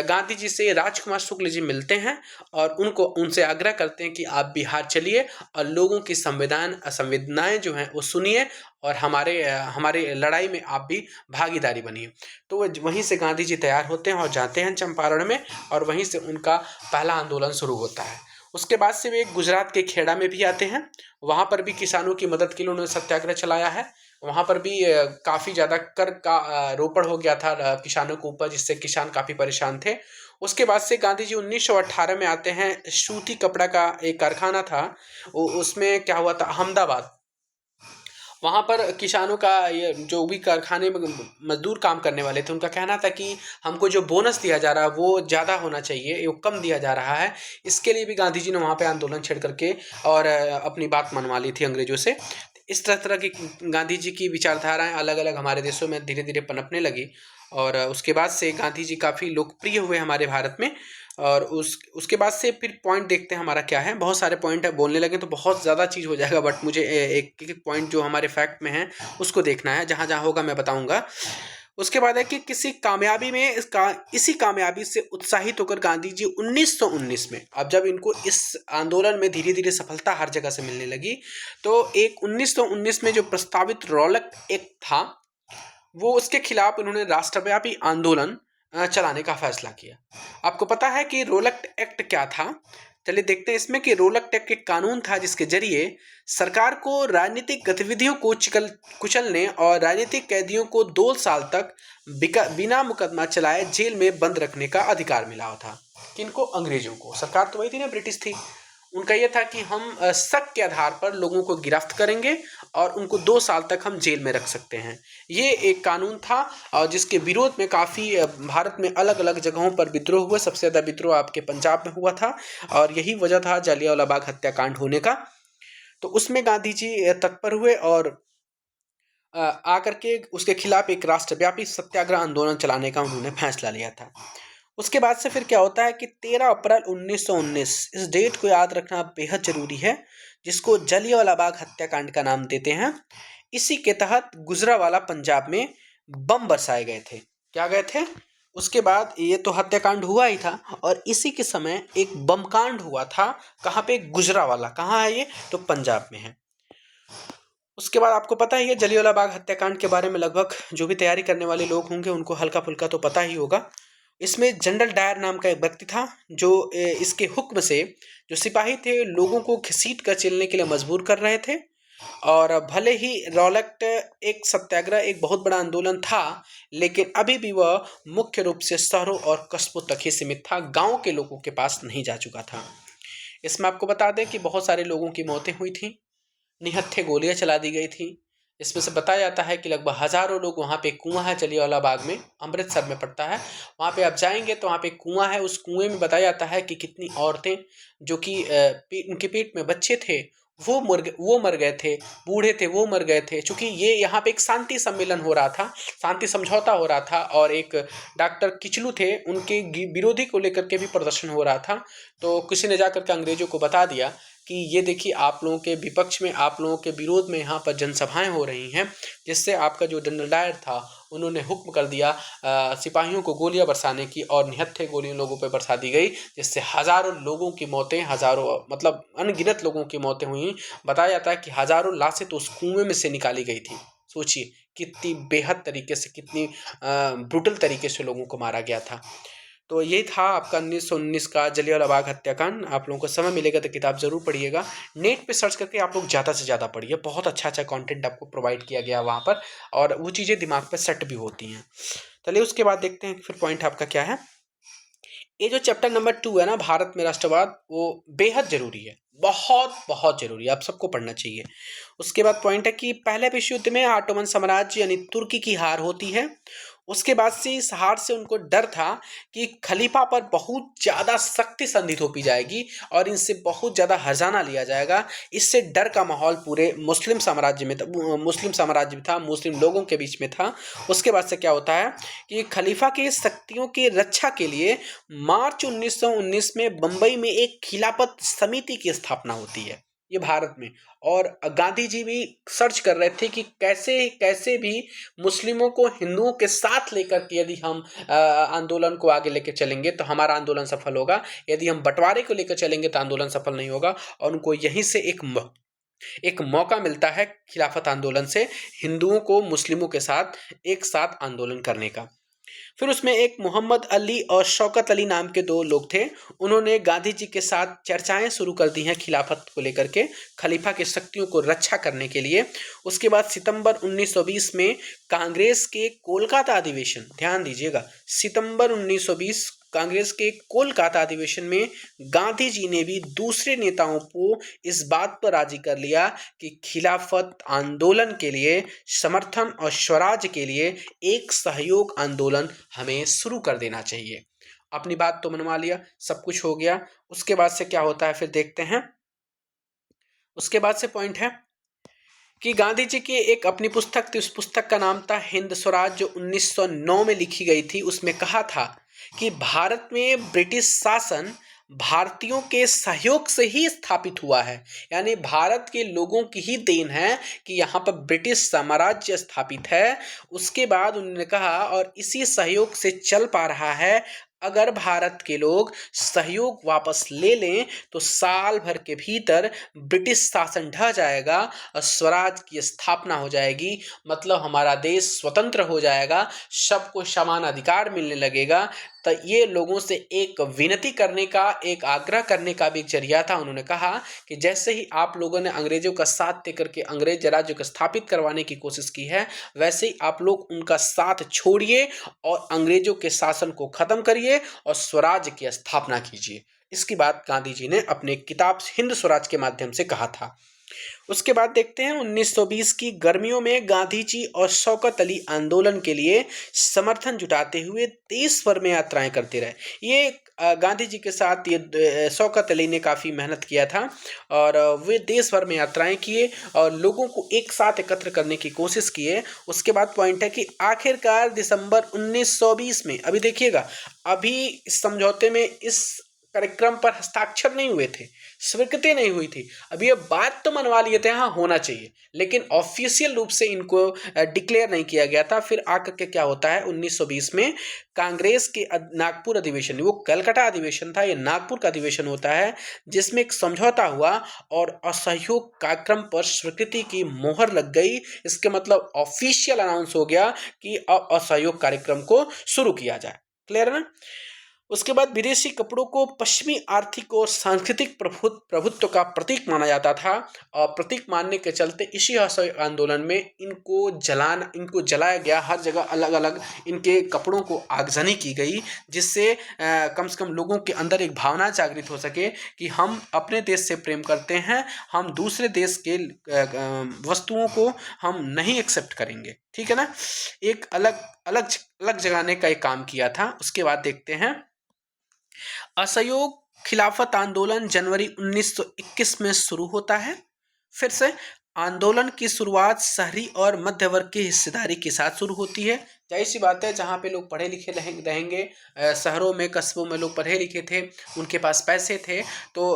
गांधी जी से राजकुमार शुक्ल जी मिलते हैं और उनसे आग्रह करते हैं कि आप बिहार चलिए और लोगों की संवेदनाएं जो हैं वो सुनिए और हमारे लड़ाई में आप भी भागीदारी बनिए। तो वहीं से गांधी जी तैयार होते हैं और जाते हैं चंपारण में, और वहीं से उनका पहला आंदोलन शुरू होता है। उसके बाद से वे गुजरात के खेड़ा में भी आते हैं, वहाँ पर भी किसानों की मदद के लिए उन्होंने सत्याग्रह चलाया है। वहाँ पर भी काफ़ी ज़्यादा कर का रोपण हो गया था किसानों के ऊपर, जिससे किसान काफ़ी परेशान थे। उसके बाद से गांधी जी 1918 में आते हैं। सूती कपड़ा का एक कारखाना था, उसमें क्या हुआ था, अहमदाबाद, वहाँ पर किसानों का, ये जो भी कारखाने में मजदूर काम करने वाले थे, उनका कहना था कि हमको जो बोनस दिया जा रहा है वो ज़्यादा होना चाहिए, वो कम दिया जा रहा है। इसके लिए भी गांधी जी ने वहाँ पे आंदोलन छेड़ करके और अपनी बात मनवा ली थी अंग्रेजों से। इस तरह की गांधी जी की विचारधाराएं अलग अलग हमारे देशों में धीरे धीरे पनपने लगी, और उसके बाद से गांधी जी काफ़ी लोकप्रिय हुए हमारे भारत में। और उसके बाद से फिर पॉइंट देखते हैं हमारा क्या है। बहुत सारे पॉइंट है, बोलने लगे तो बहुत ज़्यादा चीज़ हो जाएगा, बट मुझे एक एक पॉइंट जो हमारे फैक्ट में है उसको देखना है। जहाँ जहाँ होगा मैं बताऊँगा। उसके बाद है कि इसी कामयाबी से उत्साहित होकर गांधी जी 1919 में, अब जब इनको इस आंदोलन में धीरे धीरे सफलता हर जगह से मिलने लगी, तो एक 1919 में जो प्रस्तावित रॉलेट एक्ट था, वो उसके खिलाफ उन्होंने राष्ट्रव्यापी आंदोलन चलाने का फैसला किया। आपको पता है कि रोलक एक्ट क्या था? चलिए देखते हैं इसमें कि रोलक एक्ट एक कानून था जिसके जरिए सरकार को राजनीतिक गतिविधियों को कुचलने और राजनीतिक कैदियों को 2 साल तक बिना मुकदमा चलाए जेल में बंद रखने का अधिकार मिला था। किनको? अंग्रेजों को। सरकार तो वही थी ना, ब्रिटिश थी। उनका यह था कि हम शक के आधार पर लोगों को गिरफ्त करेंगे और उनको 2 साल तक हम जेल में रख सकते हैं। ये एक कानून था और जिसके विरोध में काफ़ी भारत में अलग अलग जगहों पर विद्रोह हुए। सबसे ज़्यादा विद्रोह आपके पंजाब में हुआ था और यही वजह था जलियांवाला बाग हत्याकांड होने का। तो उसमें गांधी जी तत्पर हुए और आकर के उसके खिलाफ एक राष्ट्रव्यापी सत्याग्रह आंदोलन चलाने का उन्होंने फैसला लिया था। उसके बाद से फिर क्या होता है कि 13 अप्रैल 1919, इस डेट को याद रखना बेहद जरूरी है, जिसको जलियांवाला बाग हत्याकांड का नाम देते हैं। इसी के तहत गुजरावाला पंजाब में बम बरसाए गए थे। क्या गए थे? उसके बाद ये तो हत्याकांड हुआ ही था और इसी के समय एक बम कांड हुआ था। कहाँ पे? गुजरावाला। कहाँ है ये? तो पंजाब में है। उसके बाद आपको पता ही है जलियांवाला बाग हत्याकांड के बारे में, लगभग जो भी तैयारी करने वाले लोग होंगे उनको हल्का फुल्का तो पता ही होगा। इसमें जनरल डायर नाम का एक व्यक्ति था जो इसके हुक्म से जो सिपाही थे लोगों को घसीट कर चलने के लिए मजबूर कर रहे थे। और भले ही रॉलेट एक सत्याग्रह एक बहुत बड़ा आंदोलन था, लेकिन अभी भी वह मुख्य रूप से शहरों और कस्बों तक ही सीमित था, गांव के लोगों के पास नहीं जा चुका था। इसमें आपको बता दें कि बहुत सारे लोगों की मौतें हुई थी, निहत्थे गोलियां चला दी गई थी। इसमें से बताया जाता है कि लगभग हज़ारों लोग, वहाँ पे कुआं है जलियांवाला बाग में, अमृतसर में पड़ता है, वहाँ पे आप जाएंगे तो वहाँ पे कुआं है। उस कुएं में बताया जाता है कि कितनी औरतें जो कि उनके पेट में बच्चे थे वो मर गए थे, बूढ़े थे वो मर गए थे। चूंकि ये यहाँ पे एक शांति सम्मेलन हो रहा था, शांति समझौता हो रहा था, और एक डॉक्टर किचलू थे, उनके विरोधी को लेकर के भी प्रदर्शन हो रहा था। तो किसी ने जाकर के अंग्रेजों को बता दिया कि ये देखिए, आप लोगों के विपक्ष में, आप लोगों के विरोध में यहाँ पर जनसभाएं हो रही हैं, जिससे आपका जो जनरल डायर था उन्होंने हुक्म कर दिया सिपाहियों को गोलियां बरसाने की, और निहत्थे गोलियां लोगों पर बरसा दी गई, जिससे हज़ारों लोगों की मौतें, हज़ारों मतलब अनगिनत लोगों की मौतें हुई। बताया जाता है कि हज़ारों लाशें तो उस कुएं में से निकाली गई थी। सोचिए कितनी बेहद तरीके से, कितनी ब्रुटल तरीके से लोगों को मारा गया था। तो ये था आपका 1919 का जलियांवाला बाग हत्याकांड। आप लोगों को समय मिलेगा तो किताब ज़रूर पढ़िएगा। नेट पे सर्च करके आप लोग ज़्यादा से ज़्यादा पढ़िए, बहुत अच्छा अच्छा कंटेंट आपको प्रोवाइड किया गया वहाँ पर, और वो चीज़ें दिमाग पे सेट भी होती हैं। चलिए उसके बाद देखते हैं फिर पॉइंट आपका क्या है। ये जो चैप्टर नंबर 2 है ना, भारत में राष्ट्रवाद, वो बेहद जरूरी है, बहुत बहुत जरूरी है, आप सबको पढ़ना चाहिए। उसके बाद पॉइंट है कि पहले विश्व युद्ध में ऑटोमन साम्राज्य यानी तुर्की की हार होती है। उसके बाद से इस हार से उनको डर था कि खलीफा पर बहुत ज़्यादा शक्ति संधि थोपी जाएगी और इनसे बहुत ज़्यादा हर्जाना लिया जाएगा। इससे डर का माहौल पूरे मुस्लिम साम्राज्य में था, मुस्लिम लोगों के बीच में था। उसके बाद से क्या होता है कि खलीफा की शक्तियों की रक्षा के लिए मार्च 1919 में बंबई में एक खिलाफत समिति की स्थापना होती है, ये भारत में। और गांधी जी भी सर्च कर रहे थे कि कैसे कैसे भी मुस्लिमों को हिंदुओं के साथ लेकर के यदि हम आंदोलन को आगे लेकर चलेंगे तो हमारा आंदोलन सफल होगा, यदि हम बंटवारे को लेकर चलेंगे तो आंदोलन सफल नहीं होगा। और उनको यहीं से एक मौका मिलता है खिलाफत आंदोलन से, हिंदुओं को मुस्लिमों के साथ एक साथ आंदोलन करने का। फिर उसमें एक मोहम्मद अली और शौकत अली नाम के दो लोग थे, उन्होंने गांधी जी के साथ चर्चाएं शुरू कर दी हैं खिलाफत को लेकर के, खलीफा की शक्तियों को रक्षा करने के लिए। उसके बाद सितंबर 1920 में कांग्रेस के कोलकाता अधिवेशन, ध्यान दीजिएगा, सितंबर 1920 कांग्रेस के कोलकाता अधिवेशन में गांधी जी ने भी दूसरे नेताओं को इस बात पर राजी कर लिया कि खिलाफत आंदोलन के लिए समर्थन और स्वराज के लिए एक सहयोग आंदोलन हमें शुरू कर देना चाहिए। अपनी बात तो मनवा लिया, सब कुछ हो गया। उसके बाद से क्या होता है फिर देखते हैं। उसके बाद से पॉइंट है कि गांधी जी की एक अपनी पुस्तक थी, उस पुस्तक का नाम था हिंद स्वराज, जो 1909 में लिखी गई थी। उसमें कहा था कि भारत में ब्रिटिश शासन भारतीयों के सहयोग से ही स्थापित हुआ है, यानी भारत के लोगों की ही देन है कि यहाँ पर ब्रिटिश साम्राज्य स्थापित है। उसके बाद उन्होंने कहा और इसी सहयोग से चल पा रहा है। अगर भारत के लोग सहयोग वापस ले लें तो साल भर के भीतर ब्रिटिश शासन ढह जाएगा और स्वराज की स्थापना हो जाएगी, मतलब हमारा देश स्वतंत्र हो जाएगा, सबको समान अधिकार मिलने लगेगा। तो ये लोगों से एक विनती करने का, एक आग्रह करने का भी एक जरिया था। उन्होंने कहा कि जैसे ही आप लोगों ने अंग्रेजों का साथ देकर के अंग्रेज राज्य को स्थापित करवाने की कोशिश की है, वैसे ही आप लोग उनका साथ छोड़िए और अंग्रेजों के शासन को खत्म करिए और स्वराज की स्थापना कीजिए। इसकी बात गांधी जी ने अपने किताब हिंद स्वराज के माध्यम से कहा था। उसके बाद देखते हैं 1920 की गर्मियों में गांधी जी और शौकत अली आंदोलन के लिए समर्थन जुटाते हुए देश भर में यात्राएं करते रहे। ये गांधी जी के साथ ये शौकत अली ने काफ़ी मेहनत किया था और वे देश भर में यात्राएं किए और लोगों को एक साथ एकत्र करने की कोशिश किए। उसके बाद पॉइंट है कि आखिरकार दिसंबर 1920 में, अभी देखिएगा, अभी इस समझौते में इस कार्यक्रम पर हस्ताक्षर नहीं हुए थे, स्वीकृति नहीं हुई थी, अभी ये बात तो मनवा लिए थे हाँ होना चाहिए, लेकिन ऑफिशियल रूप से इनको डिक्लेयर नहीं किया गया था। फिर आकर के क्या होता है 1920 में कांग्रेस के नागपुर अधिवेशन, वो कलकत्ता अधिवेशन था, ये नागपुर का अधिवेशन होता है, जिसमें एक समझौता हुआ और असहयोग कार्यक्रम पर स्वीकृति की मोहर लग गई। इसके मतलब ऑफिशियल अनाउंस हो गया कि अब असहयोग कार्यक्रम को शुरू किया जाए। क्लियर है ना। उसके बाद विदेशी कपड़ों को पश्चिमी आर्थिक और सांस्कृतिक प्रभुत्व का प्रतीक माना जाता था और प्रतीक मानने के चलते इसी असहयोग आंदोलन में इनको जलाया गया। हर जगह अलग अलग इनके कपड़ों को आगजनी की गई, जिससे कम से कम लोगों के अंदर एक भावना जागृत हो सके कि हम अपने देश से प्रेम करते हैं, हम दूसरे देश के वस्तुओं को हम नहीं एक्सेप्ट करेंगे। ठीक है ना, एक अलग अलग अलग जगाने का एक काम किया था। उसके बाद देखते हैं असहयोग खिलाफत आंदोलन जनवरी 1921 में शुरू होता है। फिर से आंदोलन की शुरुआत शहरी और मध्य वर्ग की हिस्सेदारी के साथ शुरू होती है। जाहिर सी बात है, जहाँ पे लोग पढ़े लिखे रहेंगे, शहरों में कस्बों में लोग पढ़े लिखे थे, उनके पास पैसे थे, तो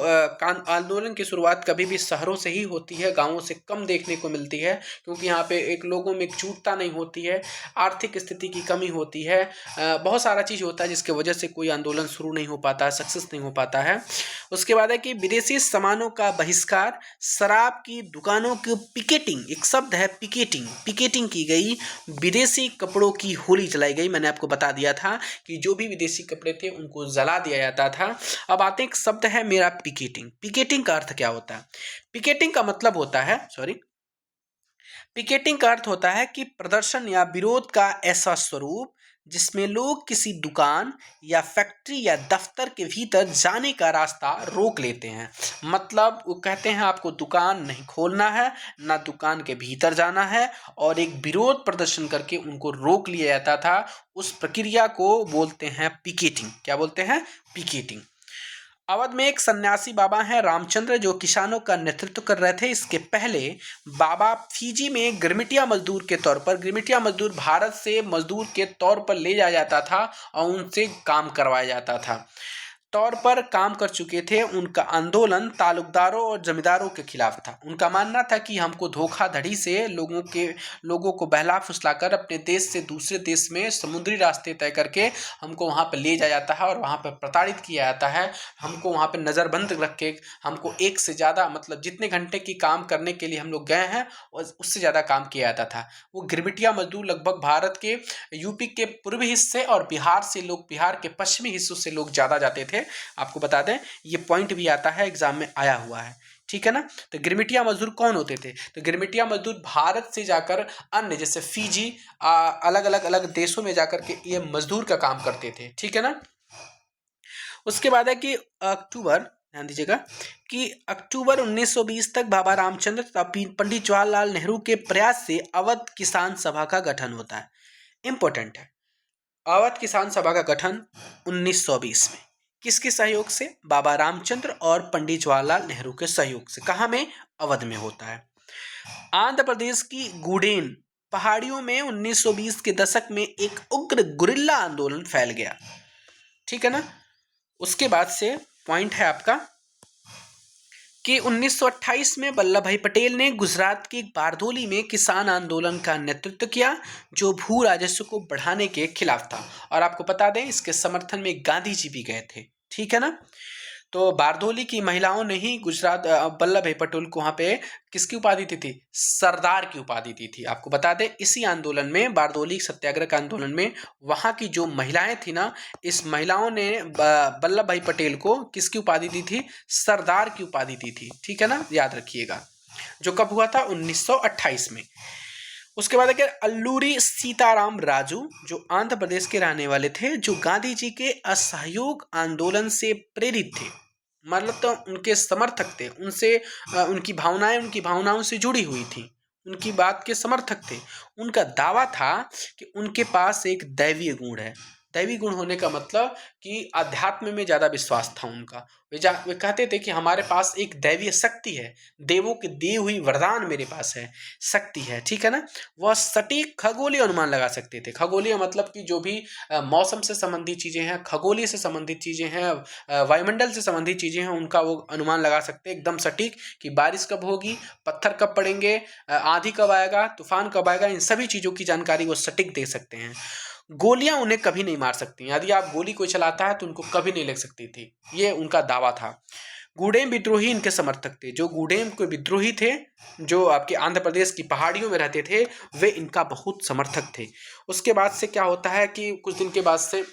आंदोलन की शुरुआत कभी भी शहरों से ही होती है, गांवों से कम देखने को मिलती है, क्योंकि यहाँ पे एक लोगों में एकजुटता नहीं होती है, आर्थिक स्थिति की कमी होती है, बहुत सारा चीज़ होता है जिसकी वजह से कोई आंदोलन शुरू नहीं हो पाता, सक्सेस नहीं हो पाता है। उसके बाद है कि विदेशी सामानों का बहिष्कार, शराब की दुकानों की पिकेटिंग, एक शब्द है पिकेटिंग की गई, विदेशी कपड़ों की होली जलाई गई। मैंने आपको बता दिया था कि जो भी विदेशी कपड़े थे उनको जला दिया जाता था। अब आते हैं, एक शब्द है मेरा पिकेटिंग का अर्थ क्या होता है? पिकेटिंग का मतलब होता है पिकेटिंग का अर्थ होता है कि प्रदर्शन या विरोध का ऐसा स्वरूप जिसमें लोग किसी दुकान या फैक्ट्री या दफ्तर के भीतर जाने का रास्ता रोक लेते हैं। मतलब वो कहते हैं आपको दुकान नहीं खोलना है, ना दुकान के भीतर जाना है, और एक विरोध प्रदर्शन करके उनको रोक लिया जाता था। उस प्रक्रिया को बोलते हैं पिकेटिंग। क्या बोलते हैं? पिकेटिंग। अवध में एक सन्यासी बाबा हैं रामचंद्र, जो किसानों का नेतृत्व कर रहे थे। इसके पहले बाबा फीजी में गिरमिटिया मजदूर के तौर पर, गिरमिटिया मजदूर भारत से मजदूर के तौर पर ले जाया जाता था और उनसे काम करवाया जाता था, तौर पर काम कर चुके थे। उनका आंदोलन तालुकदारों और जमींदारों के खिलाफ था। उनका मानना था कि हमको धोखाधड़ी से लोगों को बहला फुसलाकर अपने देश से दूसरे देश में समुद्री रास्ते तय करके हमको वहाँ पर ले जाया जाता है और वहाँ पर प्रताड़ित किया जाता है। हमको वहाँ पर नज़रबंद रख के हमको एक से ज़्यादा, मतलब जितने घंटे की काम करने के लिए हम लोग गए हैं उससे ज़्यादा काम किया जाता था। वो गिरमिटिया मजदूर लगभग भारत के यूपी के पूर्वी हिस्से और बिहार के पश्चिमी हिस्सों से लोग ज़्यादा जाते थे। आपको बता दें, ये पॉइंट भी आता है, एग्जाम में आया हुआ है। ठीक है ना। तो गिरमिटिया मजदूर कौन होते थे? तो गिरमिटिया मजदूर भारत से जाकर अन्य जैसे फीजी अलग अलग देशों में जाकर के ये मजदूर का काम करते थे। ठीक है ना। उसके बाद है कि ध्यान दीजिएगा कि अक्टूबर 1920 तक बाबा रामचंद्र तथा पंडित जवाहरलाल नेहरू के प्रयास से अवध किसान सभा का गठन होता है। इंपॉर्टेंट है, अवध किसान सभा का गठन 1920 में किसके सहयोग से? बाबा रामचंद्र और पंडित जवाहरलाल नेहरू के सहयोग से। कहाँ में? अवध में होता है। आंध्र प्रदेश की गूडेन पहाड़ियों में 1920 के दशक में एक उग्र गुरिल्ला आंदोलन फैल गया। ठीक है ना। उसके बाद से पॉइंट है आपका कि 1928 में वल्लभ भाई पटेल ने गुजरात के बारदोली में किसान आंदोलन का नेतृत्व किया, जो भू राजस्व को बढ़ाने के खिलाफ था। और आपको बता दें, इसके समर्थन में गांधी जी भी गए थे। ठीक है ना। तो बारदोली की महिलाओं ने ही गुजरात वल्लभ भाई पटेल को वहाँ पे किसकी उपाधि दी थी? सरदार की उपाधि दी थी। आपको बता दें, इसी आंदोलन में, बारदोली सत्याग्रह के आंदोलन में, वहाँ की जो महिलाएं थी ना, इस महिलाओं ने वल्लभ भाई पटेल को किसकी उपाधि दी थी? सरदार की उपाधि दी थी। ठीक है ना, याद रखिएगा। जो कब हुआ था? 1928 में। उसके बाद है अल्लूरी सीताराम राजू, जो आंध्र प्रदेश के रहने वाले थे, जो गांधी जी के असहयोग आंदोलन से प्रेरित थे, मतलब तो उनके समर्थक थे, उनसे उनकी भावनाओं से जुड़ी हुई थी, उनकी बात के समर्थक थे। उनका दावा था कि उनके पास एक दैवीय गुण है। दैवी गुण होने का मतलब कि अध्यात्म में ज़्यादा विश्वास था उनका। वे कहते थे कि हमारे पास एक दैवीय शक्ति है, देवों की दी हुई वरदान मेरे पास है, शक्ति है। ठीक है ना। वह सटीक खगोलीय अनुमान लगा सकते थे। खगोलीय मतलब कि जो भी मौसम से संबंधित चीज़ें हैं, खगोलीय से संबंधित चीज़ें हैं, वायुमंडल से संबंधित चीज़ें हैं, उनका वो अनुमान लगा सकते हैं एकदम सटीक, कि बारिश कब होगी, पत्थर कब पड़ेंगे, आंधी कब आएगा, तूफान कब आएगा, इन सभी चीज़ों की जानकारी वो सटीक दे सकते हैं। गोलियां उन्हें कभी नहीं मार सकती। यदि आप गोली कोई चलाता है तो उनको कभी नहीं लग सकती थी, ये उनका दावा था। गुडेम विद्रोही इनके समर्थक थे। जो गुडेम के विद्रोही थे, जो आपके आंध्र प्रदेश की पहाड़ियों में रहते थे, वे इनका बहुत समर्थक थे। उसके बाद से क्या होता है कि कुछ दिन के बाद से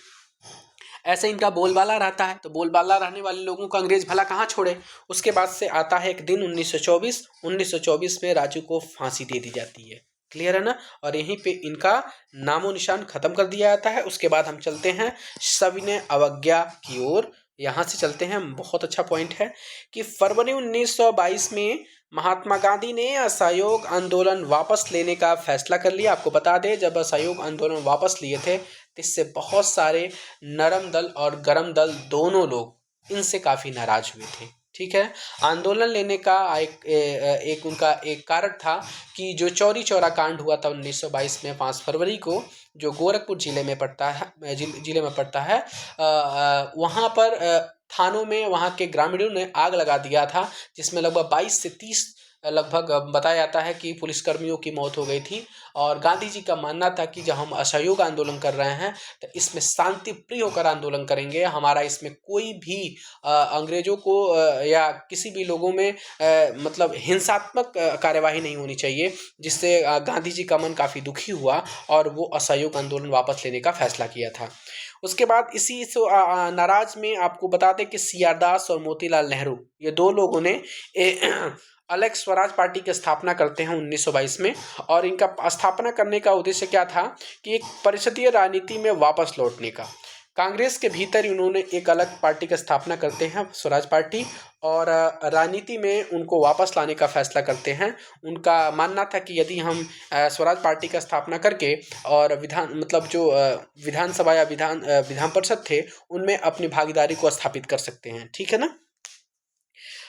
ऐसे इनका बोलबाला रहता है, तो बोलबाला रहने वाले लोगों को अंग्रेज भला कहाँ छोड़े। उसके बाद से आता है एक दिन 1924 में राजू को फांसी दे दी जाती है। क्लियर है ना। और यहीं पे इनका नामो निशान खत्म कर दिया जाता है। उसके बाद हम चलते हैं सविनय अवज्ञा की ओर। यहाँ से चलते हैं, बहुत अच्छा पॉइंट है कि फरवरी 1922 में महात्मा गांधी ने असहयोग आंदोलन वापस लेने का फैसला कर लिया। आपको बता दें, जब असहयोग आंदोलन वापस लिए थे तो इससे बहुत सारे नरम दल और गरम दल दोनों लोग इनसे काफ़ी नाराज हुए थे। ठीक है। आंदोलन लेने का एक उनका एक कारण था कि जो चौरी चौरा कांड हुआ था 1922 में 5 फरवरी को, जो गोरखपुर जिले में पड़ता है, वहाँ पर थानों में वहाँ के ग्रामीणों ने आग लगा दिया था, जिसमें लगभग 22 से 30 लगभग बताया जाता है कि पुलिसकर्मियों की मौत हो गई थी। और गांधी जी का मानना था कि जब हम असहयोग आंदोलन कर रहे हैं तो इसमें शांति प्रिय होकर आंदोलन करेंगे, हमारा इसमें कोई भी अंग्रेजों को या किसी भी लोगों में मतलब हिंसात्मक कार्यवाही नहीं होनी चाहिए, जिससे गांधी जी का मन काफ़ी दुखी हुआ और वो असहयोग आंदोलन वापस लेने का फैसला किया था। उसके बाद इसी नाराज में आपको बता दें कि सीआर दास और मोतीलाल नेहरू, ये दो लोगों ने अलग स्वराज पार्टी की स्थापना करते हैं 1922 में। और इनका स्थापना करने का उद्देश्य क्या था कि एक परिषदीय राजनीति में वापस लौटने का। कांग्रेस के भीतर उन्होंने एक अलग पार्टी की स्थापना करते हैं, स्वराज पार्टी, और राजनीति में उनको वापस लाने का फैसला करते हैं। उनका मानना था कि यदि हम स्वराज पार्टी का स्थापना करके और विधानसभा या विधान परिषद थे उनमें अपनी भागीदारी को स्थापित कर सकते हैं। ठीक है ना।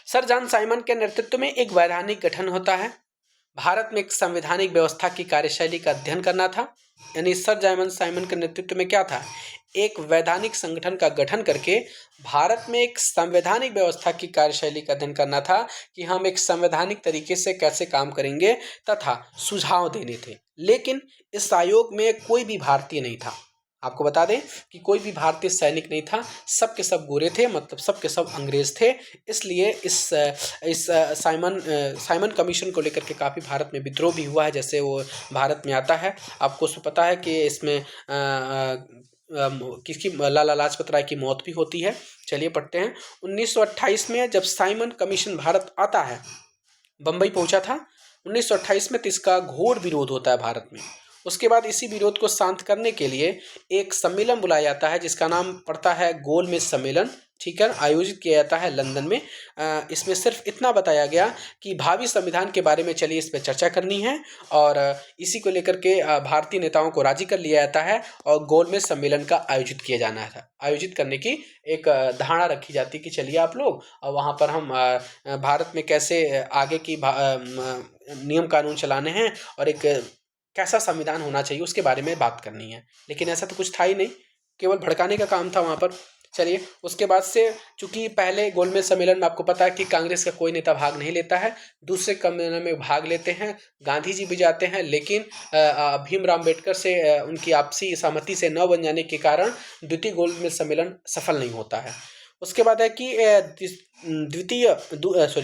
सर जॉन साइमन के नेतृत्व में एक वैधानिक गठन होता है। भारत में एक संवैधानिक व्यवस्था की कार्यशैली का अध्ययन करना था। यानी सर जॉन साइमन के नेतृत्व में क्या था, एक वैधानिक संगठन का गठन करके भारत में एक संवैधानिक व्यवस्था की कार्यशैली का अध्ययन करना था कि हम एक संवैधानिक तरीके से कैसे काम करेंगे तथा सुझाव देने थे। लेकिन इस आयोग में कोई भी भारतीय नहीं था। आपको बता दें कि कोई भी भारतीय सैनिक नहीं था, सब के सब गोरे थे, मतलब सब के सब अंग्रेज थे। इसलिए इस साइमन कमीशन को लेकर के काफ़ी भारत में विद्रोह भी हुआ है। जैसे वो भारत में आता है, आपको पता है कि इसमें किसकी, लाला लाजपत राय की मौत भी होती है। चलिए पढ़ते हैं। 1928 में जब साइमन कमीशन भारत आता है, बम्बई पहुंचा था 1928 में, तो इसका घोर विरोध होता है भारत में। उसके बाद इसी विरोध को शांत करने के लिए एक सम्मेलन बुलाया जाता है जिसका नाम पड़ता है गोलमेज सम्मेलन। ठीक है, आयोजित किया जाता है लंदन में। इसमें सिर्फ इतना बताया गया कि भावी संविधान के बारे में चलिए इस पर चर्चा करनी है, और इसी को लेकर के भारतीय नेताओं को राजी कर लिया जाता है और गोलमेज सम्मेलन का आयोजित किया जाना था। आयोजित करने की एक धारणा रखी जाती कि चलिए आप लोग, और वहाँ पर हम भारत में कैसे आगे की नियम कानून चलाने हैं और एक कैसा संविधान होना चाहिए उसके बारे में बात करनी है। लेकिन ऐसा तो कुछ था ही नहीं, केवल भड़काने का काम था वहाँ पर। चलिए, उसके बाद से चूंकि पहले गोलमेज सम्मेलन में आपको पता है कि कांग्रेस का कोई नेता भाग नहीं लेता है, दूसरे सम्मेलन में भाग लेते हैं, गांधी जी भी जाते हैं, लेकिन भीमराव अम्बेडकर से उनकी आपसी सहमति से न बन जाने के कारण द्वितीय गोलमेज सम्मेलन सफल नहीं होता है। उसके बाद है कि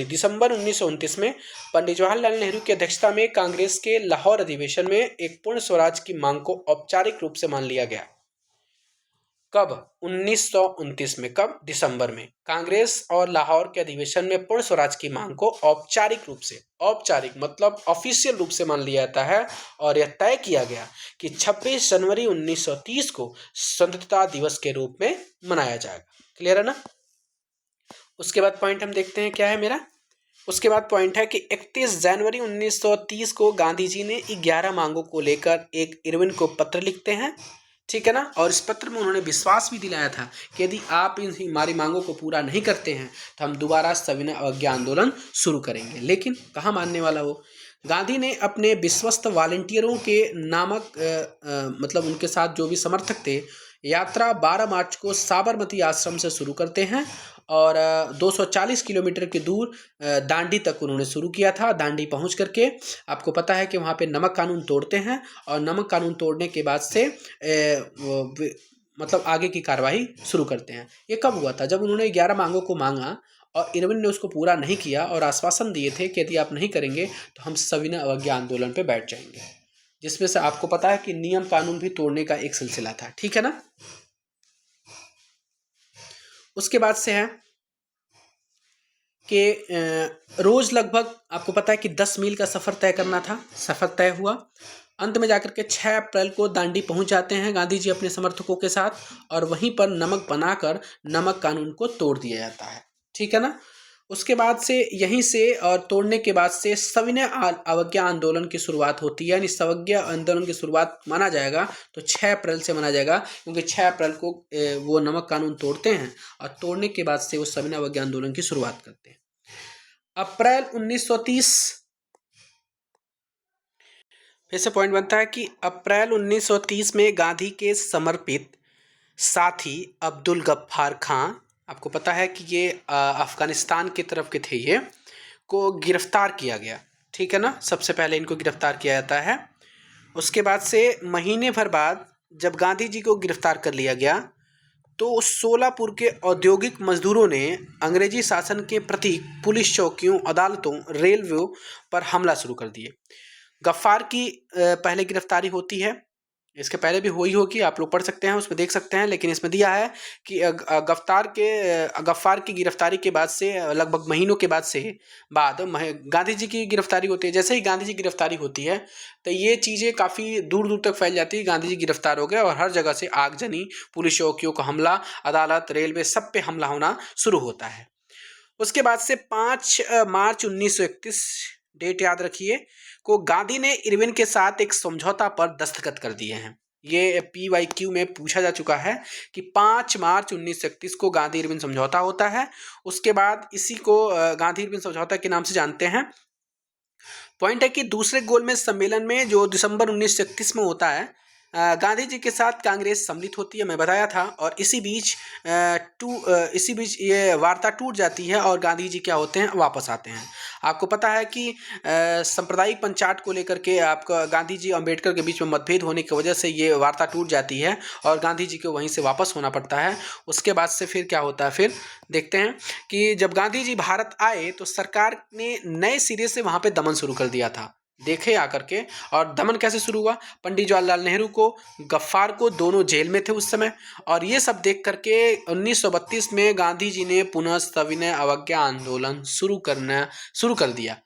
दिसंबर 1929 में पंडित जवाहरलाल नेहरू की अध्यक्षता में कांग्रेस के लाहौर अधिवेशन में एक पूर्ण स्वराज की मांग को औपचारिक रूप से मान लिया गया। कब? 1929 में। कब? दिसंबर में। कांग्रेस और लाहौर के अधिवेशन में पूर्ण स्वराज की मांग को औपचारिक रूप से, औपचारिक मतलब ऑफिशियल रूप से मान लिया जाता है, और यह तय किया गया कि 26 जनवरी 1930 को स्वतंत्रता दिवस के रूप में मनाया जाएगा। क्लियर है ना। उसके बाद पॉइंट हम देखते हैं क्या है मेरा। उसके बाद पॉइंट है कि 31 जनवरी 1930 को गांधी जी ने 11 मांगों को लेकर एक इरविन को पत्र लिखते हैं। ठीक है ना। और इस पत्र में उन्होंने विश्वास भी दिलाया था कि यदि आप इन हमारी मांगों को पूरा नहीं करते हैं तो हम दोबारा सविनय अवज्ञा आंदोलन शुरू करेंगे। लेकिन कहाँ मानने वाला वो। गांधी ने अपने विश्वस्त वॉलंटियरों के नामक मतलब उनके साथ जो भी समर्थक थे, यात्रा 12 मार्च को साबरमती आश्रम से शुरू करते हैं और 240 किलोमीटर की दूर दांडी तक उन्होंने शुरू किया था। दांडी पहुंच करके आपको पता है कि वहाँ पे नमक कानून तोड़ते हैं, और नमक कानून तोड़ने के बाद से मतलब आगे की कार्रवाई शुरू करते हैं। ये कब हुआ था? जब उन्होंने 11 मांगों को मांगा और इरविन ने उसको पूरा नहीं किया और आश्वासन दिए थे कि यदि आप नहीं करेंगे तो हम सविनय अवज्ञा आंदोलन पे बैठ जाएंगे, जिसमें से आपको पता है कि नियम कानून भी तोड़ने का एक सिलसिला था। ठीक है ना। उसके बाद से है कि रोज लगभग आपको पता है कि 10 मील का सफर तय करना था। सफर तय हुआ। अंत में जाकर के 6 अप्रैल को दांडी पहुंच जाते हैं गांधी जी अपने समर्थकों के साथ और वहीं पर नमक बनाकर नमक कानून को तोड़ दिया जाता है। ठीक है ना। उसके बाद से यहीं से और तोड़ने के बाद से सविनय अवज्ञा आंदोलन की शुरुआत होती है। यानी सवज्ञा आंदोलन की शुरुआत माना जाएगा तो 6 अप्रैल से माना जाएगा, क्योंकि 6 अप्रैल को वो नमक कानून तोड़ते हैं और तोड़ने के बाद से वो सविनय अवज्ञा आंदोलन की शुरुआत करते हैं। अप्रैल 1930 फिर से पॉइंट बनता है कि अप्रैल 1930 में गांधी के समर्पित साथी अब्दुल गफ्फार खां, आपको पता है कि ये अफगानिस्तान की तरफ के थे, ये को गिरफ्तार किया गया। ठीक है ना। सबसे पहले इनको गिरफ्तार किया जाता है। उसके बाद से महीने भर बाद जब गांधी जी को गिरफ्तार कर लिया गया तो सोलापुर के औद्योगिक मजदूरों ने अंग्रेजी शासन के प्रति पुलिस चौकियों, अदालतों, रेलवे पर हमला शुरू कर दिए। गफ्फार की पहले गिरफ्तारी होती है। इसके पहले भी हुई होगी, आप लोग पढ़ सकते हैं, उसमें देख सकते हैं, लेकिन इसमें दिया है कि गफ्फार की गिरफ्तारी के बाद से लगभग महीनों के बाद गांधी जी की गिरफ्तारी होती है। जैसे ही गांधी जी की गिरफ्तारी होती है तो ये चीज़ें काफ़ी दूर दूर तक फैल जाती है। गांधी जी गिरफ्तार हो गए और हर जगह से आगजनी, पुलिस चौकियों का हमला, अदालत, रेलवे, सब पे हमला होना शुरू होता है। उसके बाद से 5 मार्च 1931, डेट याद रखिए, को गांधी ने इरविन के साथ एक समझौता पर दस्तखत कर दिए हैं। ये PYQ में पूछा जा चुका है कि 5 मार्च 1931 को गांधी इरविन समझौता होता है। उसके बाद इसी को गांधी इरविन समझौता के नाम से जानते हैं। पॉइंट है कि दूसरे गोलमेज सम्मेलन में जो दिसंबर 1931 में होता है, गांधी जी के साथ कांग्रेस सम्मिलित होती है, मैं बताया था। और इसी बीच ये वार्ता टूट जाती है और गांधी जी क्या होते हैं, वापस आते हैं। आपको पता है कि सांप्रदायिक पंचायत को लेकर के आपका गांधी जी अम्बेडकर के बीच में मतभेद होने की वजह से ये वार्ता टूट जाती है और गांधी जी को वहीं से वापस होना पड़ता है। उसके बाद से फिर क्या होता है, फिर देखते हैं कि जब गांधी जी भारत आए तो सरकार ने नए सिरे से वहाँ पे दमन शुरू कर दिया था। देखे आकर के। और दमन कैसे शुरू हुआ, पंडित जवाहरलाल नेहरू को, गफ्फार को, दोनों जेल में थे उस समय। और ये सब देख करके 1932 में गांधी जी ने पुनः सविनय अवज्ञा आंदोलन शुरू कर दिया।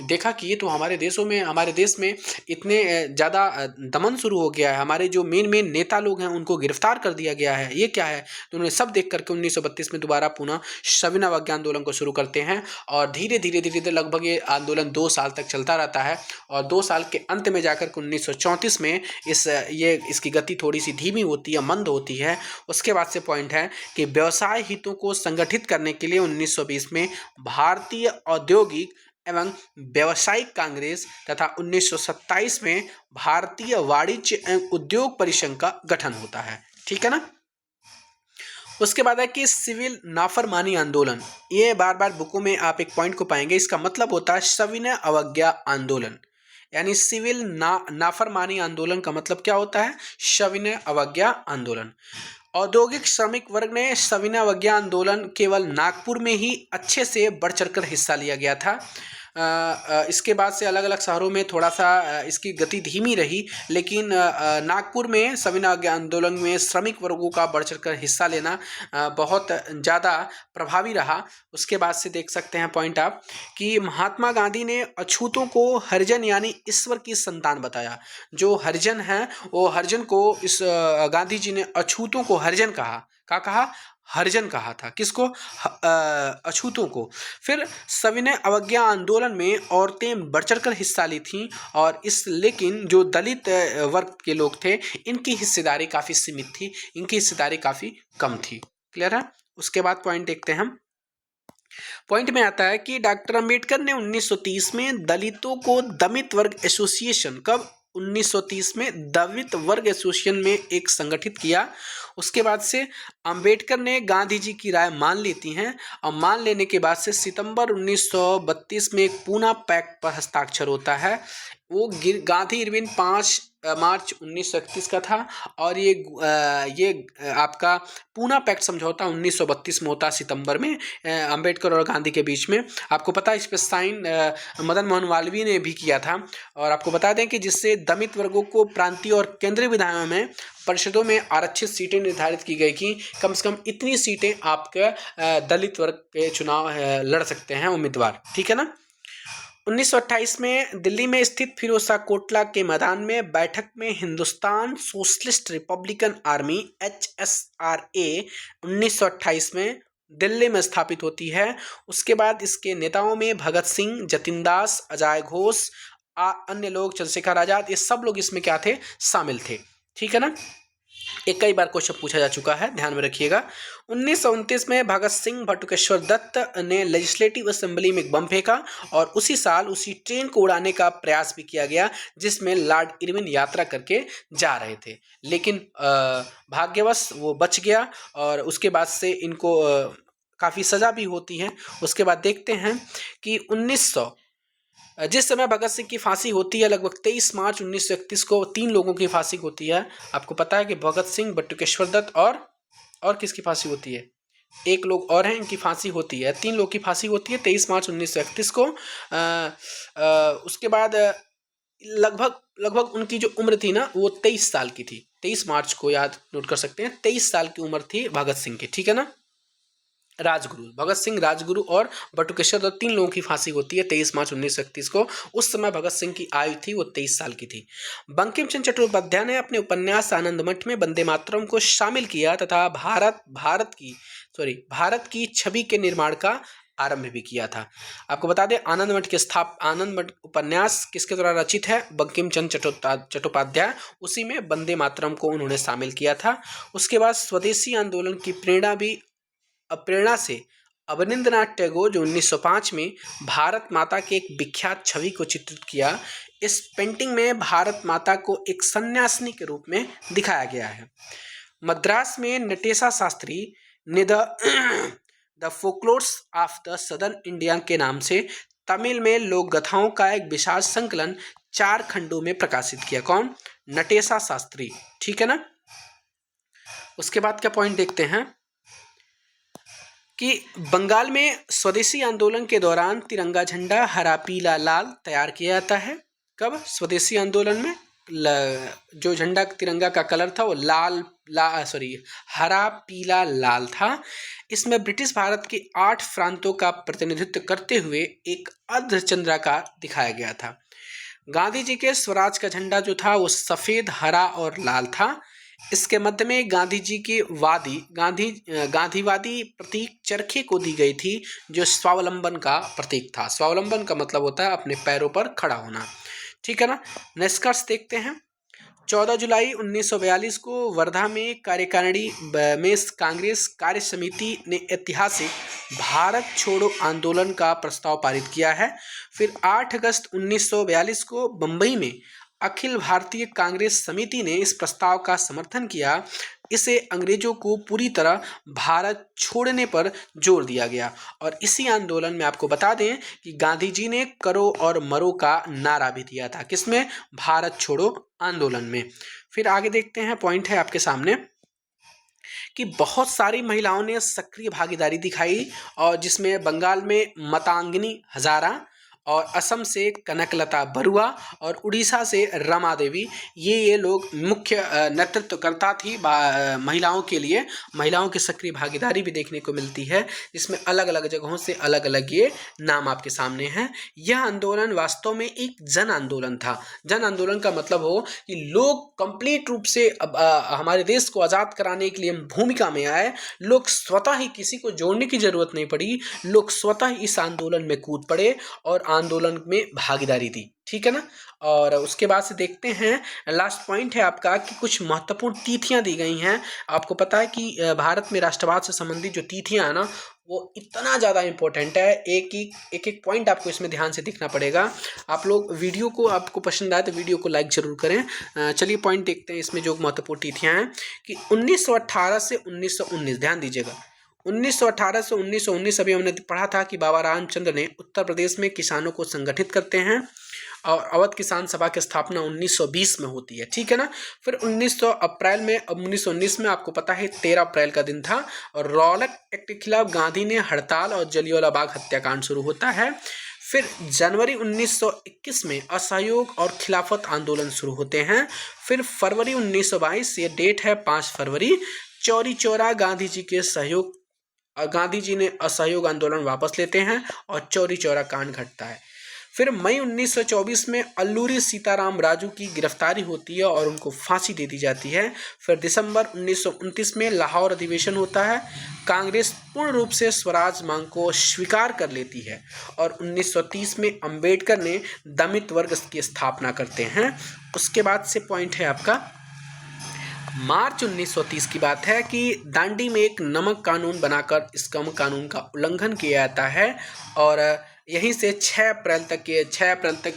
देखा कि ये तो हमारे देश में इतने ज़्यादा दमन शुरू हो गया है, हमारे जो मेन नेता लोग हैं उनको गिरफ्तार कर दिया गया है, ये क्या है। तो उन्होंने सब देख करके 1932 में दोबारा पुनः सविनय अवज्ञा आंदोलन को शुरू करते हैं। और धीरे धीरे लगभग ये आंदोलन 2 साल तक चलता रहता है। और 2 साल के अंत में जाकर के 1934 में इसकी गति थोड़ी सी धीमी होती है, मंद होती है। उसके बाद से पॉइंट है कि व्यवसाय हितों को संगठित करने के लिए 1920 में भारतीय औद्योगिक एवं व्यावसायिक कांग्रेस तथा 1927 में भारतीय वाणिज्य एवं उद्योग परिसंघ का गठन होता है। ठीक है ना। उसके बाद है कि सिविल नाफरमानी आंदोलन। ये बार बार बुकों में आप एक पॉइंट को पाएंगे, इसका मतलब होता है सविनय अवज्ञा आंदोलन। यानी सिविल नाफरमानी आंदोलन का मतलब क्या होता है, सविनय अवज्ञा आंदोलन। औद्योगिक श्रमिक वर्ग ने सविनय अवज्ञा आंदोलन केवल नागपुर में ही अच्छे से बढ़ चढ़कर हिस्सा लिया गया था। इसके बाद से अलग अलग शहरों में थोड़ा सा इसकी गति धीमी रही, लेकिन नागपुर में सविनय अवज्ञा आंदोलन में श्रमिक वर्गों का बढ़ चढ़कर हिस्सा लेना बहुत ज़्यादा प्रभावी रहा। उसके बाद से देख सकते हैं पॉइंट आप कि महात्मा गांधी ने अछूतों को हरिजन यानी ईश्वर की संतान बताया। जो हरिजन हैं वो हरिजन को इस गांधी जी ने अछूतों को हरिजन कहा। क्या कहा, हरिजन कहा था। किसको, अछूतों को। फिर सविनय अवज्ञा आंदोलन में औरतें बढ़ चढ़कर हिस्सा ली थीं और लेकिन जो दलित वर्ग के लोग थे इनकी हिस्सेदारी काफ़ी सीमित थी, इनकी हिस्सेदारी काफ़ी कम थी। क्लियर है। उसके बाद पॉइंट देखते हैं हम। पॉइंट में आता है कि डॉक्टर अंबेडकर ने 1930 में दलितों को दलित वर्ग एसोसिएशन, कब, 1930 में दलित वर्ग एसोसिएशन में एक संगठित किया। उसके बाद से अंबेडकर ने गांधी जी की राय मान लेती हैं और मान लेने के बाद से सितंबर 1932 में एक पूना पैक्ट पर हस्ताक्षर होता है। वो गांधी इरविन 5 मार्च 1931 का था। और ये आपका पूना पैक्ट समझौता 1932 में होता सितंबर में, अंबेडकर और गांधी के बीच में। आपको पता है इस पर साइन मदन मोहन मालवीय ने भी किया था। और आपको बता दें कि जिससे दलित वर्गों को प्रांतीय और केंद्रीय विधानों में परिषदों में आरक्षित सीटें निर्धारित की गई कि कम से कम इतनी सीटें आपके दलित वर्ग के चुनाव लड़ सकते हैं उम्मीदवार, ठीक है ना। 1928 में दिल्ली में स्थित फिरोजशाह कोटला के मैदान में बैठक में Hindustan socialist Republican army HSRA 1928 में दिल्ली में स्थापित होती है। उसके बाद इसके नेताओं में भगत सिंह, जतिन दास, अजय घोष, अन्य लोग, चंद्रशेखर आजाद, ये सब लोग इसमें क्या थे, शामिल थे, ठीक है ना। एक कई बार क्वेश्चन पूछा जा चुका है, ध्यान में रखिएगा। 1929 में भगत सिंह बटुकेश्वर दत्त ने लेजिस्लेटिव असेंबली में एक बम फेंका और उसी साल उसी ट्रेन को उड़ाने का प्रयास भी किया गया जिसमें लॉर्ड इरविन यात्रा करके जा रहे थे, लेकिन भाग्यवश वो बच गया और उसके बाद से इनको काफ़ी सज़ा भी होती है। उसके बाद देखते हैं कि जिस समय भगत सिंह की फांसी होती है, लगभग 23 मार्च 1931 को 3 लोगों की फांसी होती है। आपको पता है कि भगत सिंह, बटुकेश्वर दत्त और किसकी फांसी होती है, एक लोग और हैं, इनकी फांसी होती है। 3 लोग की फांसी होती है 23 मार्च 1931 को। उसके बाद लगभग उनकी जो उम्र थी ना वो 23 साल की थी। 23 मार्च को याद नोट कर सकते हैं, 23 साल की उम्र थी भगत सिंह की, ठीक है ना। राजगुरु, भगत सिंह, राजगुरु और बटुकेश्वर दत्त 3 लोगों की फांसी होती है 23 मार्च 1931 को। उस समय भगत सिंह की आयु थी वो 23 साल की थी। बंकिम चंद्र चट्टोपाध्याय ने अपने उपन्यास आनंद मठ में वंदे मातरम को शामिल किया तथा भारत की छवि के निर्माण का आरंभ भी किया था। आपको बता दें आनंद मठ उपन्यास किसके द्वारा रचित है, बंकिम चंद्र चट्टोपाध्याय, उसी में वंदे मातरम को उन्होंने शामिल किया था। उसके बाद स्वदेशी आंदोलन की प्रेरणा से अवनींद्रनाथ टैगोर जो 1905 में भारत माता के एक विख्यात छवि को चित्रित किया। इस पेंटिंग में भारत माता को एक सन्यासिनी के रूप में दिखाया गया है। मद्रास में नटेशा शास्त्री ने the folklores of the southern India के नाम से तमिल में लोक गाथाओं का एक विशाल संकलन 4 खंडों में प्रकाशित किया। कौन, नटेशा शास्त्री, ठीक है ना। उसके बाद क्या पॉइंट देखते हैं कि बंगाल में स्वदेशी आंदोलन के दौरान तिरंगा झंडा हरा पीला लाल तैयार किया जाता है। कब, स्वदेशी आंदोलन में जो झंडा तिरंगा का कलर था वो हरा पीला लाल था। इसमें ब्रिटिश भारत के 8 प्रांतों का प्रतिनिधित्व करते हुए एक अर्धचंद्राकार दिखाया गया था। गांधी जी के स्वराज का झंडा जो था वो सफ़ेद, हरा और लाल था। इसके मध्य में गांधी जी की गांधीवादी प्रतीक चरखे को दी गई थी जो स्वावलंबन का प्रतीक था। स्वावलंबन का मतलब होता है अपने पैरों पर खड़ा होना, ठीक है ना। निष्कर्ष देखते हैं। 14 जुलाई 1942 को वर्धा में कार्यकारिणी में कांग्रेस कार्य समिति ने ऐतिहासिक भारत छोड़ो आंदोलन का प्रस्ताव पारित किया है। फिर 8 अगस्त 1942 को बम्बई में अखिल भारतीय कांग्रेस समिति ने इस प्रस्ताव का समर्थन किया। इसे अंग्रेजों को पूरी तरह भारत छोड़ने पर जोर दिया गया और इसी आंदोलन में आपको बता दें कि गांधी जी ने करो और मरो का नारा भी दिया था। किसमें, भारत छोड़ो आंदोलन में। फिर आगे देखते हैं, पॉइंट है आपके सामने कि बहुत सारी महिलाओं ने सक्रिय भागीदारी दिखाई और जिसमें बंगाल में मतांगिनी हजारा और असम से कनकलता बरुआ और उड़ीसा से रमा देवी, ये लोग मुख्य नेतृत्वकर्ता थी महिलाओं के लिए। महिलाओं की सक्रिय भागीदारी भी देखने को मिलती है, जिसमें अलग अलग जगहों से अलग अलग ये नाम आपके सामने हैं। यह आंदोलन वास्तव में एक जन आंदोलन था। जन आंदोलन का मतलब हो कि लोग कंप्लीट रूप से हमारे देश को आज़ाद कराने के लिए भूमिका में आए। लोग स्वतः ही, किसी को जोड़ने की जरूरत नहीं पड़ी, लोग स्वतः इस आंदोलन में कूद पड़े और आंदोलन में भागीदारी दी, ठीक है ना। और उसके बाद से देखते हैं, लास्ट पॉइंट है आपका कि कुछ महत्वपूर्ण तिथियां दी गई हैं। आपको पता है कि भारत में राष्ट्रवाद से संबंधित जो तिथियां हैं ना वो इतना ज़्यादा इम्पोर्टेंट है। एक पॉइंट आपको इसमें ध्यान से देखना पड़ेगा। आप लोग वीडियो को, आपको पसंद आए तो वीडियो को लाइक ज़रूर करें। चलिए पॉइंट देखते हैं इसमें जो महत्वपूर्ण तिथियां हैं कि 1918 से 1919, ध्यान दीजिएगा। 1918 से 1919 अभी हमने पढ़ा था कि बाबा रामचंद्र ने उत्तर प्रदेश में किसानों को संगठित करते हैं और अवध किसान सभा की स्थापना 1920 में होती है, ठीक है ना। फिर 1919 में आपको पता है 13 अप्रैल का दिन था, और रौलट एक्ट के खिलाफ गांधी ने हड़ताल और जलियांवाला बाग हत्याकांड शुरू होता है। फिर जनवरी 1921 में असहयोग और खिलाफत आंदोलन शुरू होते हैं। फिर फरवरी 1922, ये डेट है 5 फरवरी, चौरी चौरा गांधी जी के सहयोग, गांधी जी ने असहयोग आंदोलन वापस लेते हैं और चौरी चौरा कांड घटता है। फिर मई 1924 में अल्लूरी सीताराम राजू की गिरफ्तारी होती है और उनको फांसी दे दी जाती है। फिर दिसंबर 1929 में लाहौर अधिवेशन होता है। कांग्रेस पूर्ण रूप से स्वराज मांग को स्वीकार कर लेती है और 1930 में अंबेडकर ने दलित वर्ग की स्थापना करते हैं। उसके बाद से पॉइंट है आपका मार्च 1930 की बात है कि दांडी में एक नमक कानून बनाकर इस नमक कानून का उल्लंघन किया जाता है, और यहीं से 6 अप्रैल तक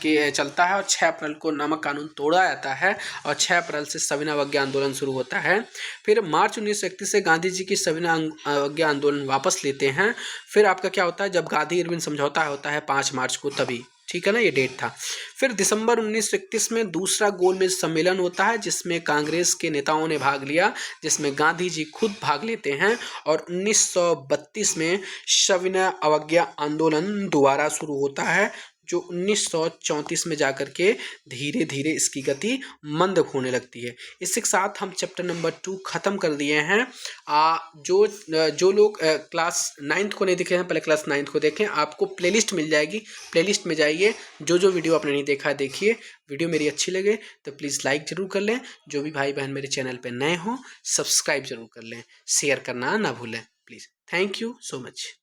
ये चलता है, और 6 अप्रैल को नमक कानून तोड़ा जाता है और 6 अप्रैल से सविनय अवज्ञा आंदोलन शुरू होता है। फिर मार्च 1931 से गांधी जी की सविनय अवज्ञा आंदोलन वापस लेते हैं। फिर आपका क्या होता है, जब गांधी इरविन समझौता होता है 5 मार्च को, तभी, ठीक है ना, ये डेट था। फिर दिसंबर 1931 में दूसरा गोलमेज सम्मेलन होता है जिसमें कांग्रेस के नेताओं ने भाग लिया, जिसमें गांधी जी खुद भाग लेते हैं, और 1932 में सविनय अवज्ञा आंदोलन दोबारा शुरू होता है, जो 1934 में जाकर के धीरे धीरे इसकी गति मंद होने लगती है। इसके साथ हम चैप्टर नंबर 2 खत्म कर दिए हैं। जो लोग क्लास 9th को नहीं देखे हैं, पहले क्लास 9th को देखें, आपको प्लेलिस्ट मिल जाएगी, प्लेलिस्ट में जाइए, जो वीडियो आपने नहीं देखा देखिए। वीडियो मेरी अच्छी लगे तो प्लीज़ लाइक ज़रूर कर लें, जो भी भाई बहन मेरे चैनल पर नए हों सब्सक्राइब जरूर कर लें, शेयर करना ना भूलें please. Thank you so much.